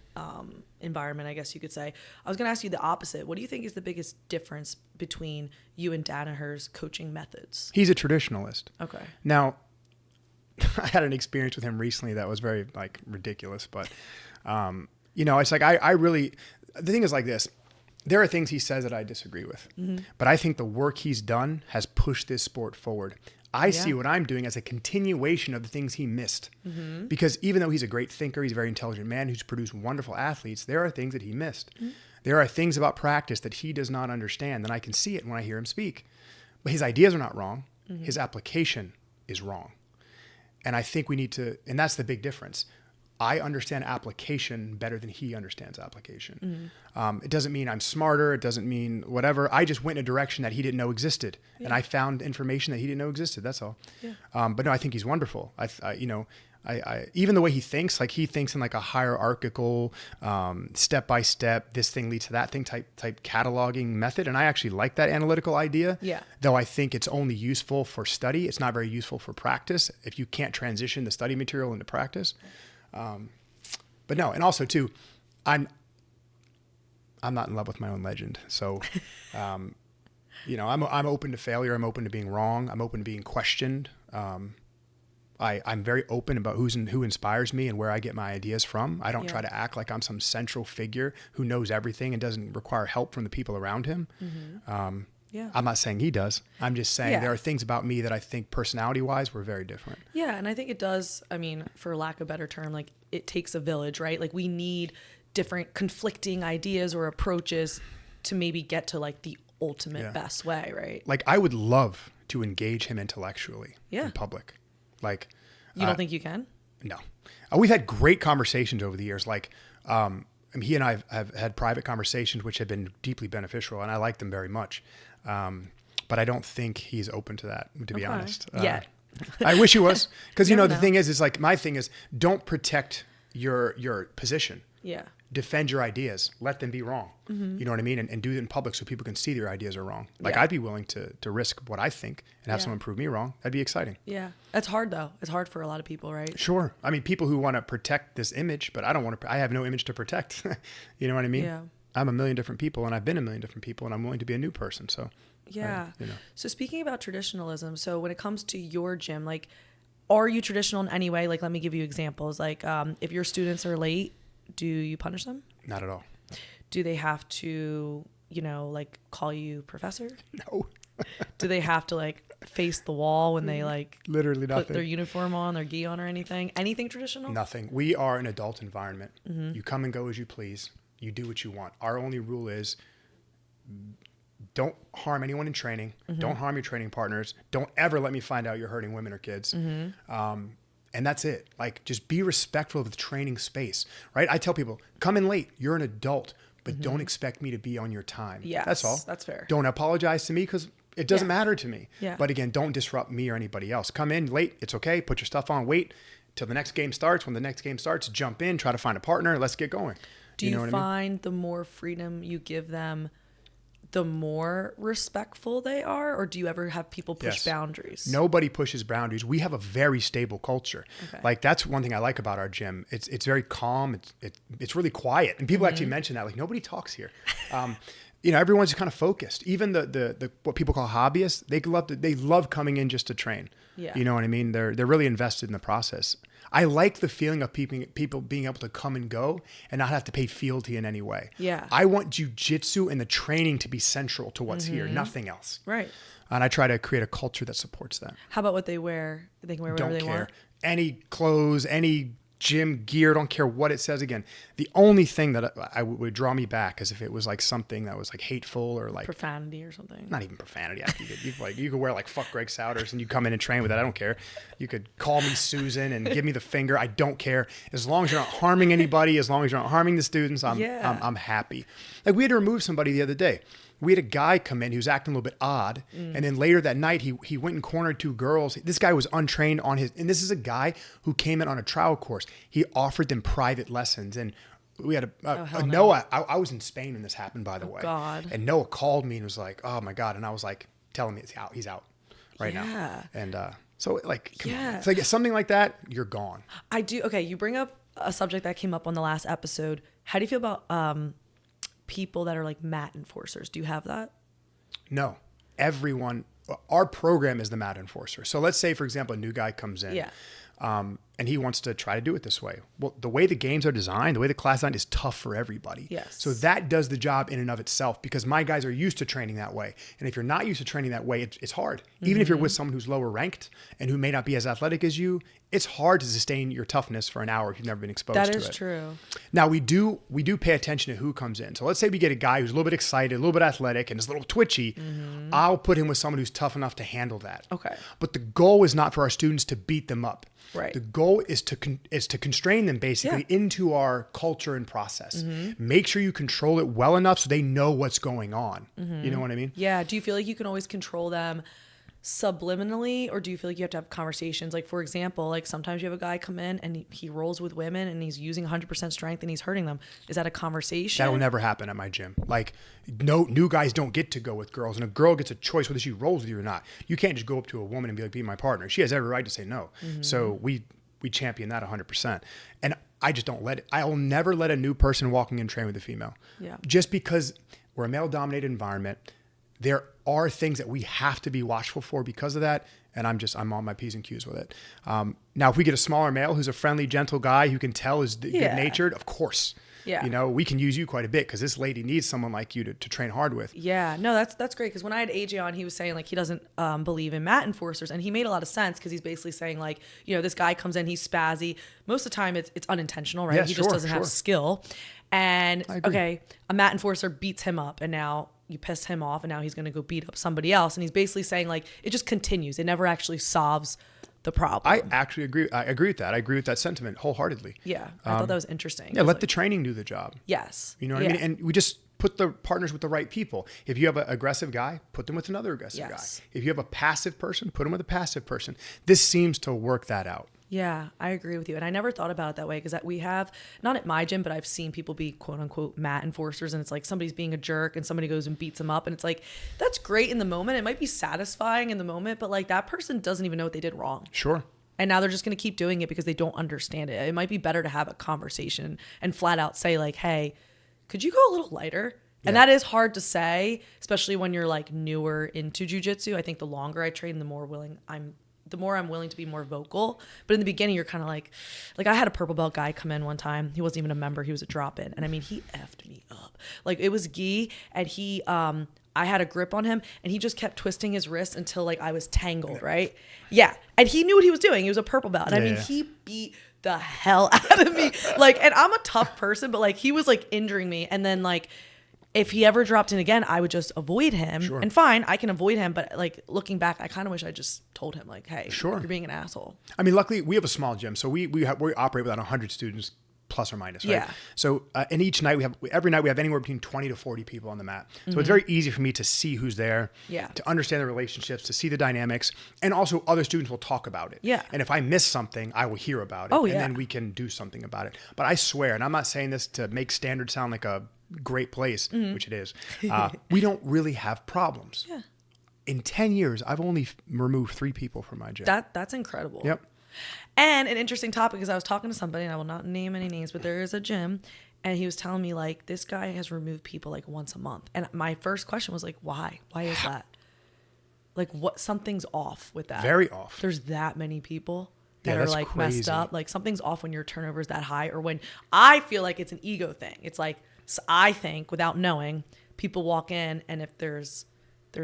environment, I guess you could say. I was going to ask you the opposite. What do you think is the biggest difference between you and Danaher's coaching methods? He's a traditionalist. Okay. Now, I had an experience with him recently that was very like ridiculous, but you know, it's like I really, the thing is like this. There are things he says that I disagree with, but I think the work he's done has pushed this sport forward. I see what I'm doing as a continuation of the things he missed. Because even though he's a great thinker, he's a very intelligent man who's produced wonderful athletes, there are things that he missed. There are things about practice that he does not understand, and I can see it when I hear him speak. But his ideas are not wrong. His application is wrong. And I think we need to, and that's the big difference. I understand application better than he understands application. It doesn't mean I'm smarter. It doesn't mean whatever. I just went in a direction that he didn't know existed. And I found information that he didn't know existed. That's all. But no, I think he's wonderful. You know, I even the way he thinks, like he thinks in like a hierarchical, step-by-step, this thing leads to that thing type cataloging method. And I actually like that analytical idea. Though I think it's only useful for study. It's not very useful for practice if you can't transition the study material into practice. But no, and also too, I'm not in love with my own legend. So, you know, I'm open to failure. I'm open to being wrong. I'm open to being questioned. I'm very open about who inspires me and where I get my ideas from. I don't try to act like I'm some central figure who knows everything and doesn't require help from the people around him. I'm not saying he does. I'm just saying there are things about me that I think personality-wise we're very different. Yeah, and I think it does, I mean, for lack of a better term, like it takes a village, right? Like we need different conflicting ideas or approaches to maybe get to like the ultimate best way, right? Like I would love to engage him intellectually in public. Like you don't think you can? No. We've had great conversations over the years. Like he and I have had private conversations which have been deeply beneficial, and I like them very much. But I don't think he's open to that, to be honest. I wish he was, because you know the thing is like my thing is don't protect your position. Defend your ideas. Let them be wrong. You know what I mean? And do it in public so people can see your ideas are wrong. Like I'd be willing to risk what I think and have someone prove me wrong. That'd be exciting. Yeah. That's hard though. It's hard for a lot of people, right? Sure. I mean, people who want to protect this image, but I don't want to, I have no image to protect. You know what I mean? Yeah. I'm a million different people, and I've been a million different people, and I'm willing to be a new person. So you know. So speaking about traditionalism, so when it comes to your gym, like, are you traditional in any way? Like, let me give you examples. Like, if your students are late, do you punish them? Not at all. Do they have to, you know, like call you professor? No. Do they have to like face the wall when they like literally nothing. Put their uniform on, their gi on, or anything? Anything traditional? Nothing. We are an adult environment. You come and go as you please. You do what you want. Our only rule is don't harm anyone in training. Don't harm your training partners. Don't ever let me find out you're hurting women or kids. And that's it. Like, just be respectful of the training space, right? I tell people, come in late. You're an adult, but don't expect me to be on your time. Yes, that's all. That's fair. Don't apologize to me because it doesn't matter to me. Yeah. But again, don't disrupt me or anybody else. Come in late. It's okay. Put your stuff on. Wait till the next game starts. When the next game starts, jump in, try to find a partner. Let's get going. Do you find the more freedom you give them, the more respectful they are? Or do you ever have people push boundaries? Nobody pushes boundaries. We have a very stable culture. Like, that's one thing I like about our gym. It's very calm. It's really quiet. And people actually mention that. Like, nobody talks here. You know, everyone's kind of focused. Even the what people call hobbyists, they love coming in just to train. You know what I mean? They're really invested in the process. I like the feeling of people being able to come and go and not have to pay fealty in any way. I want jiu-jitsu and the training to be central to what's here, nothing else. Right. And I try to create a culture that supports that. How about what they wear? They can wear whatever they want? Any clothes, any gym gear, don't care what it says. Again, the only thing that I would draw me back is if it was like something that was like hateful or like profanity or something. Not even profanity. You could wear like fuck Greg Souders and you come in and train with that. I don't care. You could call me Susan and give me the finger. I don't care. As long as you're not harming anybody, as long as you're not harming the students, I'm happy. Like, we had to remove somebody the other day. We had a guy come in who's acting a little bit odd. And then later that night, he went and cornered two girls. This guy was untrained on and this is a guy who came in on a trial course. He offered them private lessons. And we had a Noah. I was in Spain when this happened, by the way. God. And Noah called me and was like, "Oh my God!" And I was like, telling me he's out right now. And so like, come on. It's like something like that, you're gone. I do. Okay, you bring up a subject that came up on the last episode. How do you feel about people that are like mat enforcers? Do you have that? No, everyone. Our program is the mat enforcer. So let's say, for example, a new guy comes in. Yeah. And he wants to try to do it this way. Well, the way the games are designed, the way the class design is tough for everybody. Yes. So that does the job in and of itself because my guys are used to training that way. And if you're not used to training that way, it's hard. Even if you're with someone who's lower ranked and who may not be as athletic as you, it's hard to sustain your toughness for an hour if you've never been exposed to it. That is true. Now we do pay attention to who comes in. So let's say we get a guy who's a little bit excited, a little bit athletic, and is a little twitchy. I'll put him with someone who's tough enough to handle that. Okay. But the goal is not for our students to beat them up. Right. The goal is to constrain them basically into our culture and process. Make sure you control it well enough so they know what's going on. You know what I mean? Yeah. Do you feel like you can always control them subliminally, or do you feel like you have to have conversations? Like, for example, like sometimes you have a guy come in and he rolls with women and he's using 100% strength and he's hurting them. Is that a conversation? That will never happen at my gym. Like, no, new guys don't get to go with girls, and a girl gets a choice whether she rolls with you or not. You can't just go up to a woman and be like, "Be my partner." She has every right to say no. So we champion that 100%. And I just don't let it. I will never let a new person walking in train with a female. Yeah. Just because we're a male-dominated environment, there are things that we have to be watchful for because of that. And I'm on my P's and Q's with it. Now, if we get a smaller male who's a friendly, gentle guy who can tell is good-natured, of course. Yeah. You know, we can use you quite a bit because this lady needs someone like you to train hard with. Yeah. No, that's great. Because when I had AJ on, he was saying like he doesn't believe in mat enforcers. And he made a lot of sense because he's basically saying like, you know, this guy comes in, he's spazzy. Most of the time it's unintentional, right? Yeah, he just doesn't have skill. And okay, a mat enforcer beats him up and now you piss him off and now he's going to go beat up somebody else. And he's basically saying like, it just continues. It never actually solves the problem. I actually agree. I agree with that. I agree with that sentiment wholeheartedly. Yeah. I thought that was interesting. Yeah. Let the training do the job. Yes. You know what I mean? And we just put the partners with the right people. If you have an aggressive guy, put them with another aggressive guy. If you have a passive person, put them with a passive person. This seems to work that out. Yeah, I agree with you. And I never thought about it that way because we have, not at my gym, but I've seen people be quote unquote mat enforcers. And it's like somebody's being a jerk and somebody goes and beats them up. And it's like, that's great in the moment. It might be satisfying in the moment, but like that person doesn't even know what they did wrong. Sure. And now they're just going to keep doing it because they don't understand it. It might be better to have a conversation and flat out say like, hey, could you go a little lighter? And that is hard to say, especially when you're like newer into jiu-jitsu. I think the longer I train, the more I'm willing to be more vocal. But in the beginning, you're kind of like I had a purple belt guy come in one time. He wasn't even a member. He was a drop-in. And I mean, he effed me up. Like it was gi and he, I had a grip on him and he just kept twisting his wrist until like I was tangled, right? Yeah. And he knew what he was doing. He was a purple belt. And I mean, he beat the hell out of me. Like, and I'm a tough person, but like he was like injuring me. And then like, if he ever dropped in again, I would just avoid him. Sure. And fine, I can avoid him. But like looking back, I kind of wish I just told him like, hey, you're being an asshole. I mean, luckily we have a small gym. So we operate with about 100 students plus or minus, right? Yeah. So and each night every night we have anywhere between 20 to 40 people on the mat. So it's very easy for me to see who's there, to understand the relationships, to see the dynamics. And also other students will talk about it. Yeah. And if I miss something, I will hear about it. And then we can do something about it. But I swear, and I'm not saying this to make Standard sound like a great place, which it is, we don't really have problems. Yeah. In 10 years, I've only removed 3 people from my gym. That's incredible. Yep. And an interesting topic is I was talking to somebody, and I will not name any names, but there is a gym, and he was telling me like this guy has removed people like once a month. And my first question was like, why? Why is that? Like what? Something's off with that. Very off. There's that many people that are like crazy. Messed up. Like something's off when your turnover is that high, or when I feel like it's an ego thing. It's like, so I think, without knowing, people walk in, and if there's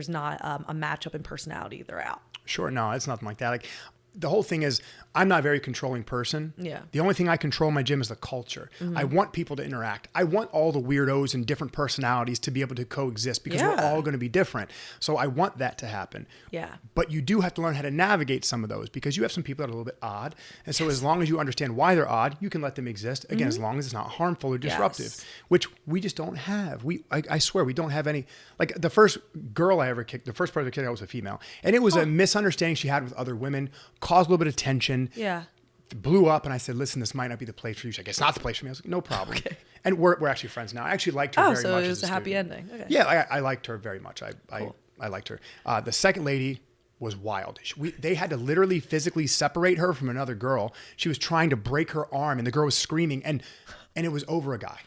not a matchup in personality, they're out. Sure, no, it's nothing like that. Like the whole thing is, I'm not a very controlling person. Yeah. The only thing I control in my gym is the culture. I want people to interact. I want all the weirdos and different personalities to be able to coexist because we're all going to be different. So I want that to happen. Yeah. But you do have to learn how to navigate some of those because you have some people that are a little bit odd. And so as long as you understand why they're odd, you can let them exist. Again, as long as it's not harmful or disruptive, which we just don't have. I swear we don't have any. Like the first girl I ever kicked, the first person I kicked out was a female. And it was a misunderstanding she had with other women, caused a little bit of tension. Yeah. blew up, and I said, listen, this might not be the place for you. She's like, it's not the place for me. I was like, no problem. Okay. And we're actually friends now. I actually liked her very much. Oh, so it was a happy ending. Okay. Yeah, I liked her very much. Cool. I liked her. The second lady was wild. They had to literally physically separate her from another girl. She was trying to break her arm, and the girl was screaming, and it was over a guy.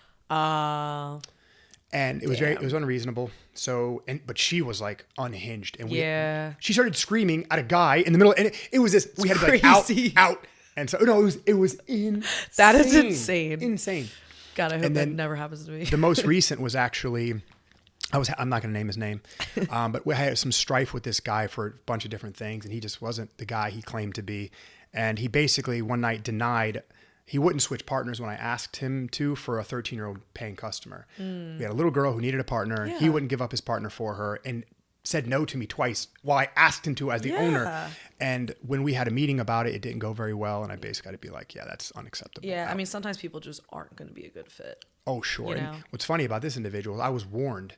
And it was it was unreasonable. So, but she was like unhinged, and she started screaming at a guy in the middle, and it was this. We had to be like out. And so no, it was insane. That is insane. Insane. God, I hope that never happens to me. The most recent was actually, I'm not going to name his name, but we had some strife with this guy for a bunch of different things, and he just wasn't the guy he claimed to be. And he basically one night denied he wouldn't switch partners when I asked him to for a 13-year-old paying customer. We had a little girl who needed a partner. Yeah. He wouldn't give up his partner for her, and said no to me twice while I asked him to as the owner. And when we had a meeting about it, it didn't go very well. And I basically had to be like, yeah, that's unacceptable. Yeah. I mean, sometimes people just aren't going to be a good fit. Oh, sure. You know? And what's funny about this individual, I was warned.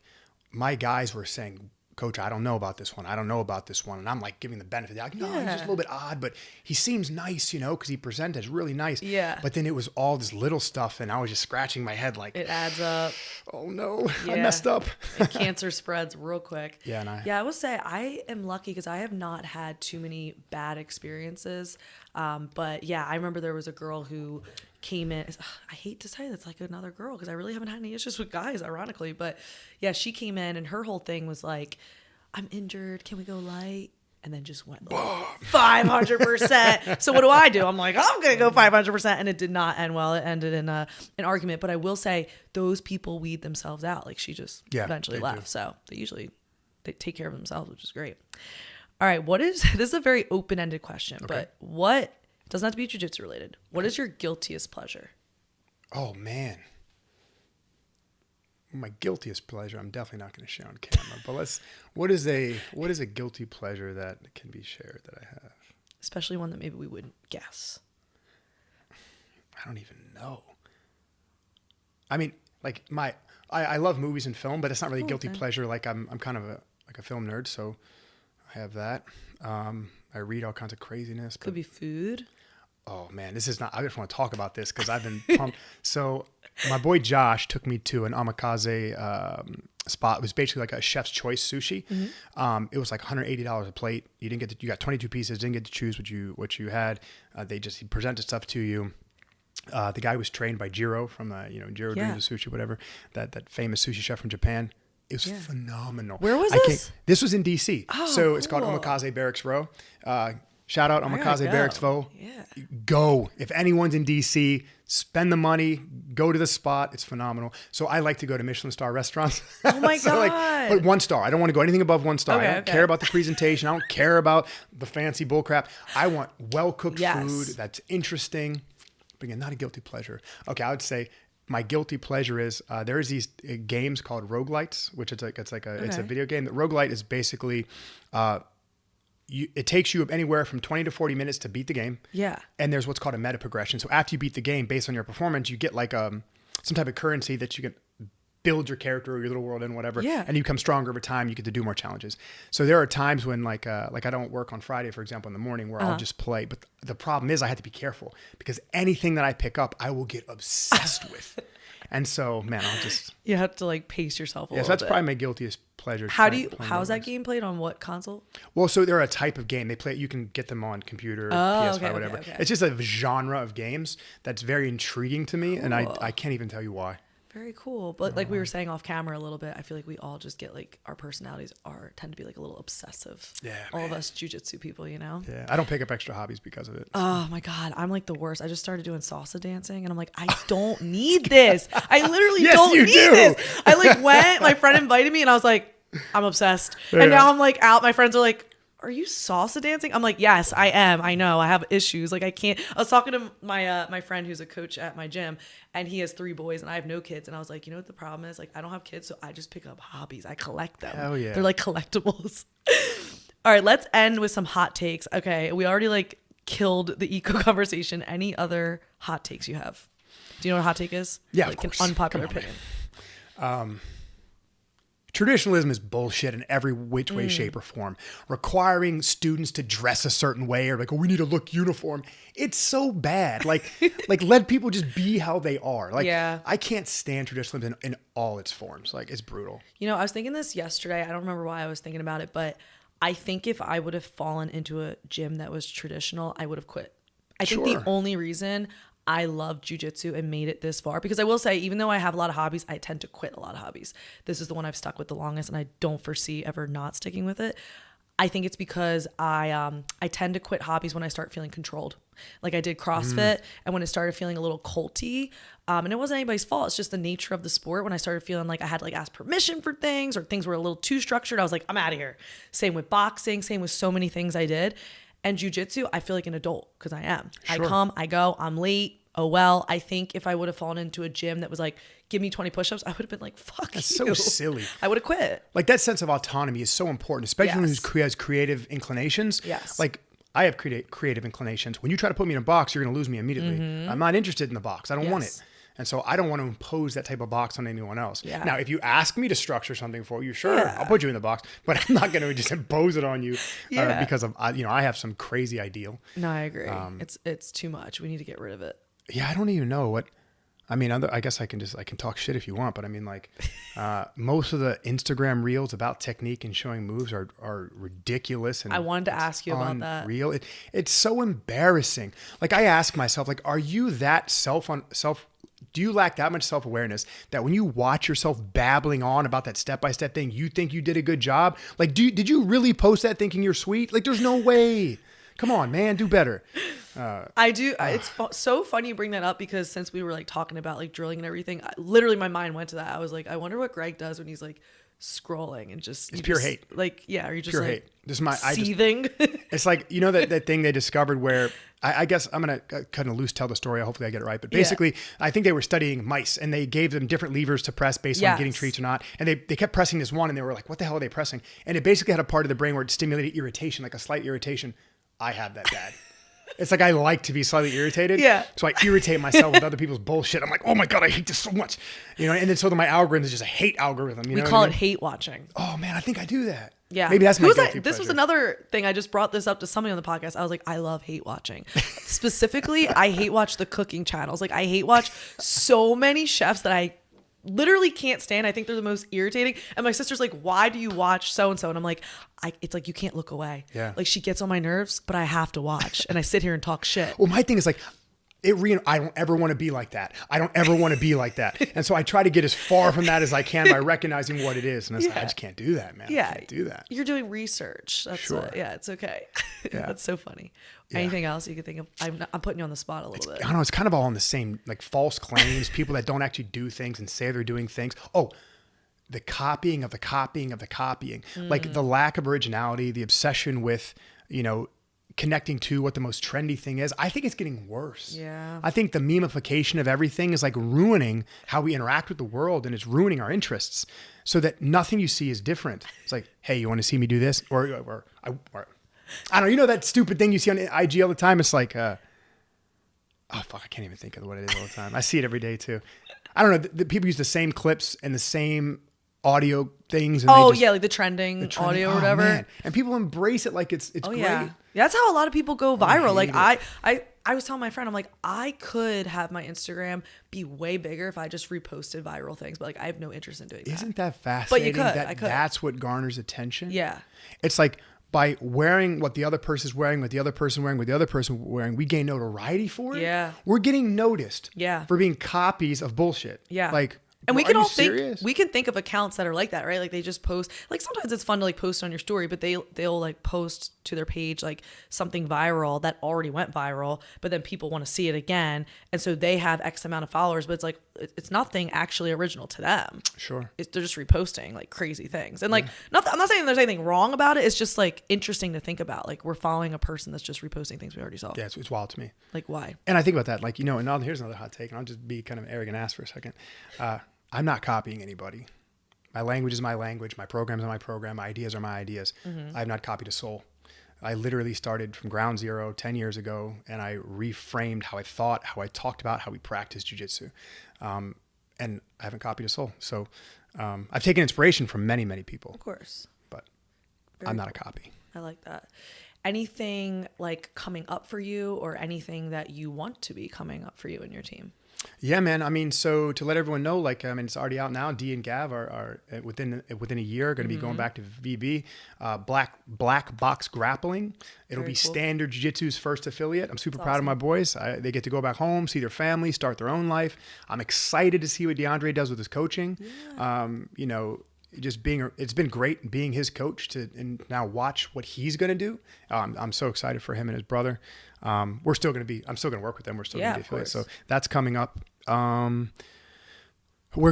My guys were saying, Coach, I don't know about this one. I don't know about this one. And I'm like giving the benefit. Like, no, he's just a little bit odd, but he seems nice, because he presented as really nice. Yeah. But then it was all this little stuff, and I was just scratching my head like, it adds up. Oh no, I messed up. And cancer spreads real quick. Yeah. I will say I am lucky because I have not had too many bad experiences. But yeah, I remember there was a girl who came in. I hate to say that's like another girl because I really haven't had any issues with guys, ironically. But yeah, she came in and her whole thing was like, I'm injured. Can we go light? And then just went 500%. So what do? I'm like, I'm going to go 500%. And it did not end well. It ended in an argument. But I will say those people weed themselves out. Like she just eventually left. So they take care of themselves, which is great. All right. This is a very open-ended question, but what doesn't have to be jiu-jitsu related. What is your guiltiest pleasure? Oh man. My guiltiest pleasure, I'm definitely not going to share on camera, but what is a guilty pleasure that can be shared that I have? Especially one that maybe we wouldn't guess. I don't even know. I mean, like I love movies and film, but it's not really guilty pleasure. Like I'm kind of a film nerd, so I have that. I read all kinds of craziness. Could be food. Oh man, this is not, I just want to talk about this because I've been pumped. So my boy Josh took me to an omakase spot. It was basically like a chef's choice sushi. Mm-hmm. It was like $180 a plate. You got 22 pieces, didn't get to choose what you had. He presented stuff to you. The guy was trained by Jiro from Jiro does the sushi, whatever, that famous sushi chef from Japan. It was phenomenal. Where was this? This was in DC. Oh, so it's called Omakase Barracks Row. Shout out Omakase Barracks Row. Yeah. Go. If anyone's in DC, spend the money, go to the spot. It's phenomenal. So I like to go to Michelin star restaurants. Oh my God. But 1 star. I don't want to go anything above 1 star. I don't care about the presentation. I don't care about the fancy bullcrap. I want well-cooked food that's interesting. But again, not a guilty pleasure. Okay, I would say my guilty pleasure is there's these games called roguelites, which it's a video game. The roguelite is basically it takes you anywhere from 20 to 40 minutes to beat the game. Yeah. And there's what's called a meta progression. So after you beat the game, based on your performance, you get like some type of currency that you can build your character or your little world in, whatever. Yeah. And you become stronger over time. You get to do more challenges. So there are times when like I don't work on Friday, for example, in the morning where I'll just play. But the problem is I have to be careful because anything that I pick up, I will get obsessed with. And so, man, you have to like pace yourself a little bit. So that's probably my guiltiest pleasure. How's that game played on what console? Well, so they're a type of game. You can get them on computer, PS5, whatever. Okay. It's just a genre of games that's very intriguing to me. Cool. And I can't even tell you why. Very cool. But like we were saying off camera a little bit, I feel like we all just get like our personalities tend to be like a little obsessive. Yeah. All of us jiu-jitsu people, Yeah. I don't pick up extra hobbies because of it. Oh my God. I'm like the worst. I just started doing salsa dancing and I'm like, I don't need this. I literally don't need this. I like went, my friend invited me and I was like, I'm obsessed. Yeah. And now I'm like out. My friends are like, are you salsa dancing? I'm like, yes, I am. I know. I have issues. Like I can't. I was talking to my friend who's a coach at my gym and he has 3 boys and I have no kids. And I was like, you know what the problem is? Like I don't have kids. So I just pick up hobbies. I collect them. Hell yeah. They're like collectibles. All right. Let's end with some hot takes. Okay. We already like killed the eco conversation. Any other hot takes you have? Do you know what a hot take is? Yeah. Like of course. An unpopular opinion. traditionalism is bullshit in every which way, shape, or form. Requiring students to dress a certain way or like, oh, we need to look uniform. It's so bad. Like let people just be how they are. Like, I can't stand traditionalism in all its forms. Like, it's brutal. You know, I was thinking this yesterday. I don't remember why I was thinking about it, but I think if I would have fallen into a gym that was traditional, I would have quit. I think the only reason I love jiu-jitsu and made it this far, because I will say, even though I have a lot of hobbies, I tend to quit a lot of hobbies. This is the one I've stuck with the longest, and I don't foresee ever not sticking with it. I think it's because I tend to quit hobbies when I start feeling controlled. Like I did CrossFit, and when it started feeling a little culty, and it wasn't anybody's fault. It's just the nature of the sport. When I started feeling like I had to like ask permission for things, or things were a little too structured, I was like, I'm out of here. Same with boxing, same with so many things I did. And jiu-jitsu, I feel like an adult because I am. I come, I go, I'm late. Oh, well, I think if I would have fallen into a gym that was like, give me 20 push-ups, I would have been like, fuck That's you. so silly. I would have quit. Like, that sense of autonomy is so important, especially when who has creative inclinations. Yes. Like, I have creative inclinations. When you try to put me in a box, you're going to lose me immediately. I'm not interested in the box. I don't want it. And so I don't want to impose that type of box on anyone else. Yeah. Now, if you ask me to structure something for you, sure, I'll put you in the box, but I'm not going to just impose it on you because of, I have some crazy ideal. No, I agree. It's too much. We need to get rid of it. Yeah, I don't even know what. I mean, I guess I can talk shit if you want, but I mean, like, most of the Instagram reels about technique and showing moves are ridiculous. And I wanted to ask you about that. Real, it's so embarrassing. Like, I ask myself, like, are you that do you lack that much self-awareness that when you watch yourself babbling on about that step-by-step thing, you think you did a good job? Like, did you really post that thinking you're sweet? Like, there's no way. Come on, man, do better. I do. It's so funny you bring that up because since we were like talking about like drilling and everything, literally my mind went to that. I was like, I wonder what Greg does when he's like scrolling and just it's pure hate. Like, yeah, are you just pure like hate. This is seething? It's like, you know, that thing they discovered where I guess I'm going to kind of loose tell the story. Hopefully I get it right. But basically, I think they were studying mice and they gave them different levers to press based on getting treats or not. And they kept pressing this one and they were like, what the hell are they pressing? And it basically had a part of the brain where it stimulated irritation, like a slight irritation. I have that bad. It's like I like to be slightly irritated. Yeah. So I irritate myself with other people's bullshit. I'm like, oh my God, I hate this so much. You know, and then so then my algorithm is just a hate algorithm. You know, we call it hate watching. Oh man, I think I do that. Yeah. Maybe that's my guilty pleasure. This was another thing. I just brought this up to somebody on the podcast. I was like, I love hate watching. Specifically, I hate watch the cooking channels. Like I hate watch so many chefs that I literally can't stand. I think they're the most irritating. And my sister's like, why do you watch so-and-so? And I'm like, it's like, you can't look away. Yeah. Like she gets on my nerves, but I have to watch. And I sit here and talk shit. Well, my thing is like, I don't ever want to be like that. I don't ever want to be like that. And so I try to get as far from that as I can by recognizing what it is. And it's like, I just can't do that, man. Yeah. I can't do that. You're doing research. That's it's okay. Yeah. That's so funny. Yeah. Anything else you could think of? I'm putting you on the spot a little bit. I don't know. It's kind of all on the same, like false claims, people that don't actually do things and say they're doing things. Oh, the copying of the copying of the copying, like the lack of originality, the obsession with, you know, connecting to what the most trendy thing is. I think it's getting worse. Yeah. I think the memification of everything is like ruining how we interact with the world, and it's ruining our interests so that nothing you see is different. It's like, hey, you want to see me do this? Or I don't know, you know that stupid thing you see on IG all the time? It's like, oh fuck, I can't even think of what it is all the time. I see it every day too. I don't know. The people use the same clips and the same audio things. And like the trending audio or whatever. Man. And people embrace it like it's great. Yeah. That's how a lot of people go viral. Like I was telling my friend, I'm like, I could have my Instagram be way bigger if I just reposted viral things, but like I have no interest in doing that. Isn't that fascinating? But you could. That's what garners attention. Yeah. It's like by wearing what the other person's wearing, what the other person wearing, what the other person wearing, we gain notoriety for it. Yeah. We're getting noticed for being copies of bullshit. Yeah. Like, and we can all think of accounts that are like that, right? Like they just post, like sometimes it's fun to like post on your story, but they'll like post to their page like something viral that already went viral, but then people want to see it again, and so they have X amount of followers, but it's like it's nothing actually original to them. Sure, they're just reposting like crazy things, and like I'm not saying there's anything wrong about it. It's just like interesting to think about. Like we're following a person that's just reposting things we already saw. Yeah, it's wild to me. Like why? And I think about that, like, you know, and here's another hot take, and I'll just be kind of arrogant ass for a second. I'm not copying anybody. My language is my language. My programs are my program. My ideas are my ideas. I have not copied a soul. I literally started from ground zero 10 years ago, and I reframed how I thought, how I talked about, how we practiced jiu-jitsu. And I haven't copied a soul. So I've taken inspiration from many, many people. Of course. But Very I'm not cool. a copy. I like that. Anything like coming up for you, or anything that you want to be coming up for you and your team? Yeah, man. I mean, so to let everyone know, like, I mean, it's already out now. D and Gav are within a year going to be going back to VB. Black Box Grappling. It'll Very be cool. Standard Jiu Jitsu's first affiliate. I'm super That's proud of awesome. my boys. They get to go back home, see their family, start their own life. I'm excited to see what DeAndre does with his coaching. Yeah. You know, it's been great being his coach and now watch what he's going to do. I'm so excited for him and his brother. I'm still going to work with them. We're still going to be affiliates. So that's coming up. We're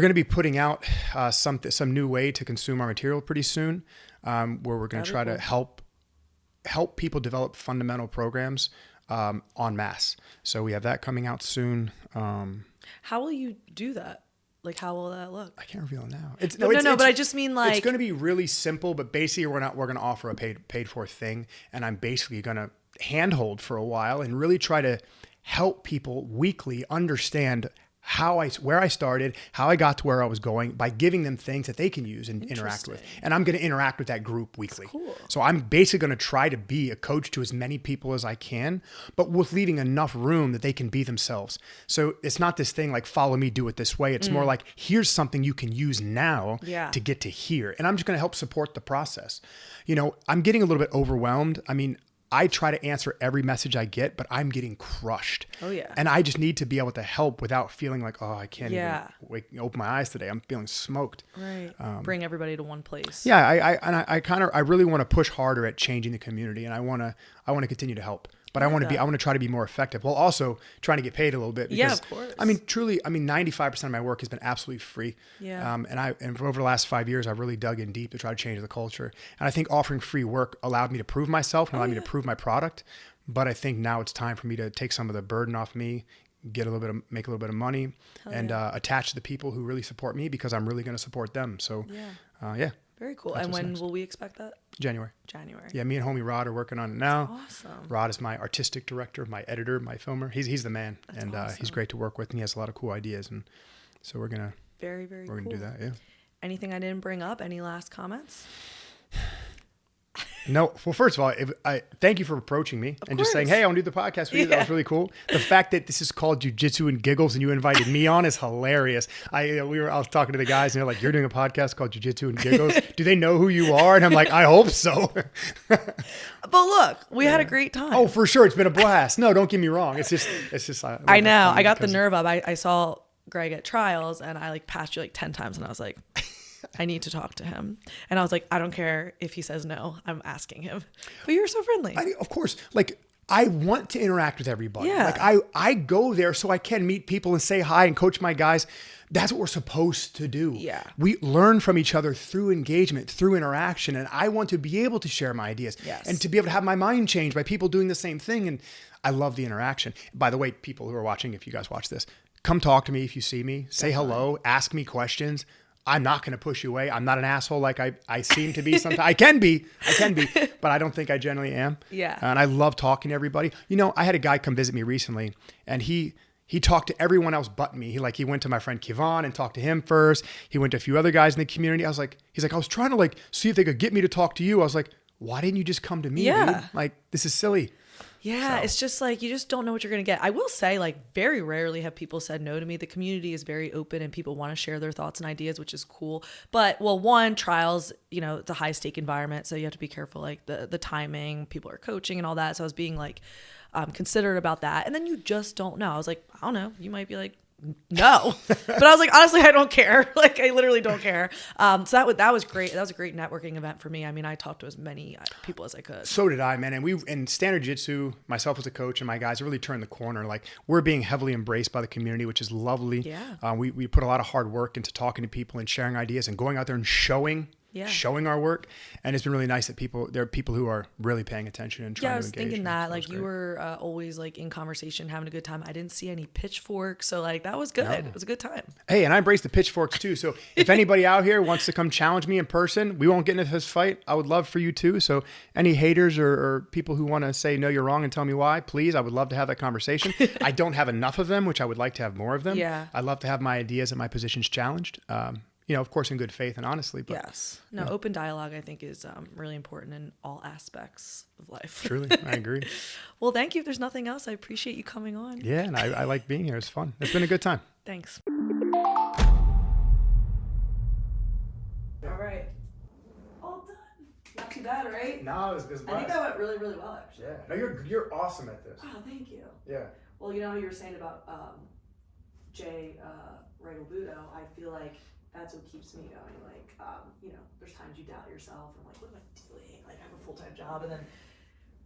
going to be putting out some new way to consume our material pretty soon, where we're going to try to help people develop fundamental programs en masse. So we have that coming out soon. How will you do that? Like, how will that look? I can't reveal it now. But I just mean like, it's going to be really simple, but basically we're going to offer a paid for thing. And I'm basically going to handhold for a while and really try to help people weekly understand where I started, how I got to where I was going, by giving them things that they can use and interact with. And I'm going to interact with that group weekly. That's cool. So I'm basically going to try to be a coach to as many people as I can, but with leaving enough room that they can be themselves. So it's not this thing like, follow me, do it this way. It's more like, here's something you can use now to get to here. And I'm just going to help support the process. You know, I'm getting a little bit overwhelmed. I mean, I try to answer every message I get, but I'm getting crushed. Oh, yeah. And I just need to be able to help without feeling like, oh, I can't Yeah. even open my eyes today. I'm feeling smoked. right. Bring everybody to one place. Yeah, I really want to push harder at changing the community, and I want to continue to help. But I want to try to be more effective while also trying to get paid a little bit. Because, Yeah, of course. I mean, truly, 95% of my work has been absolutely free. Yeah. And for over the last 5 years, I've really dug in deep to try to change the culture. And I think offering free work allowed me to prove myself and allowed me to prove my product. But I think now it's time for me to take some of the burden off me, make a little bit of money, and attach to the people who really support me, because I'm really going to support them. So, yeah. Very cool. That's And what's when next. will we expect that? January. January. Yeah, me and homie Rod are working on it now. Awesome. Rod is my artistic director, my editor, my filmer. He's the man. That's and awesome. He's great to work with, and he has a lot of cool ideas. And so we're gonna Very, very cool. do that. Yeah. Anything I didn't bring up? Any last comments? No. Well, first of all, I thank you for approaching me and just saying, course. "Hey, I want to do the podcast for you." That was really cool. The fact that this is called Jiu Jitsu and Giggles and you invited me on is hilarious. I was talking to the guys and they're like, "You're doing a podcast called Jiu Jitsu and Giggles. Do they know who you are?" And I'm like, "I hope so." But look, we had a great time. Oh, for sure, it's been a blast. No, don't get me wrong. It's just. I know. I got the nerve up. I saw Greg at trials and I like passed you like 10 times and I was like, I need to talk to him. And I was like, I don't care if he says no, I'm asking him. But you were so friendly. Of course, like, I want to interact with everybody. Yeah. Like I go there so I can meet people and say hi and coach my guys. That's what we're supposed to do. Yeah. We learn from each other through engagement, through interaction. And I want to be able to share my ideas and to be able to have my mind changed by people doing the same thing. And I love the interaction. By the way, people who are watching, if you guys watch this, come talk to me if you see me, say hello, ask me questions. I'm not going to push you away. I'm not an asshole like I seem to be sometimes. I can be, but I don't think I generally am. Yeah. And I love talking to everybody. You know, I had a guy come visit me recently and he talked to everyone else but me. He went to my friend Kevon and talked to him first. He went to a few other guys in the community. He's like, I was trying to see if they could get me to talk to you. I was like, why didn't you just come to me? Yeah. Dude? Like, this is silly. Yeah, it's just like, you just don't know what you're going to get. I will say, like, very rarely have people said no to me. The community is very open and people want to share their thoughts and ideas, which is cool. But, well, one, trials, you know, it's a high stake environment. So you have to be careful, like the timing, people are coaching and all that. So I was being like considerate about that. And then you just don't know. I was like, I don't know. You might be like, no. But I was like, honestly, I don't care. Like, I literally don't care. So that was great. That was a great networking event for me. I mean, I talked to as many people as I could. So did I, man. And in Standard Jiu-Jitsu, myself as a coach and my guys really turned the corner. Like, we're being heavily embraced by the community, which is lovely. Yeah. We put a lot of hard work into talking to people and sharing ideas and going out there and showing our work. And it's been really nice that there are people who are really paying attention and trying to engage. Yeah, I was thinking that, So like, you were always like in conversation, having a good time. I didn't see any pitchforks. So like, that was good. No. It was a good time. Hey, and I embrace the pitchforks too. So if anybody out here wants to come challenge me in person, we won't get into this fight. I would love for you too. So any haters or people who want to say, no, you're wrong and tell me why, please, I would love to have that conversation. I don't have enough of them, which I would like to have more of them. Yeah. I love to have my ideas and my positions challenged. of course, in good faith and honestly. But, yes. No, open dialogue, I think, is really important in all aspects of life. Truly, I agree. Well, thank you. If there's nothing else, I appreciate you coming on. Yeah, and I like being here. It's fun. It's been a good time. Thanks. All right. All done. Not too bad, right? No, it's I think that went really, really well, actually. Yeah. No, you're awesome at this. Oh, thank you. Yeah. Well, you know how you were saying about Jay Budo, I feel like that's what keeps me going. Like, there's times you doubt yourself. I'm like, what am I doing? Like, I have a full-time job, and then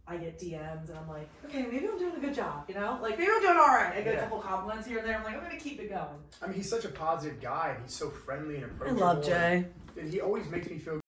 I get DMs, and I'm like, okay, maybe I'm doing a good job, Like, maybe I'm doing all right. I get a couple compliments here and there. I'm like, I'm going to keep it going. I mean, he's such a positive guy. And he's so friendly and approachable. I love Jay. And he always makes me feel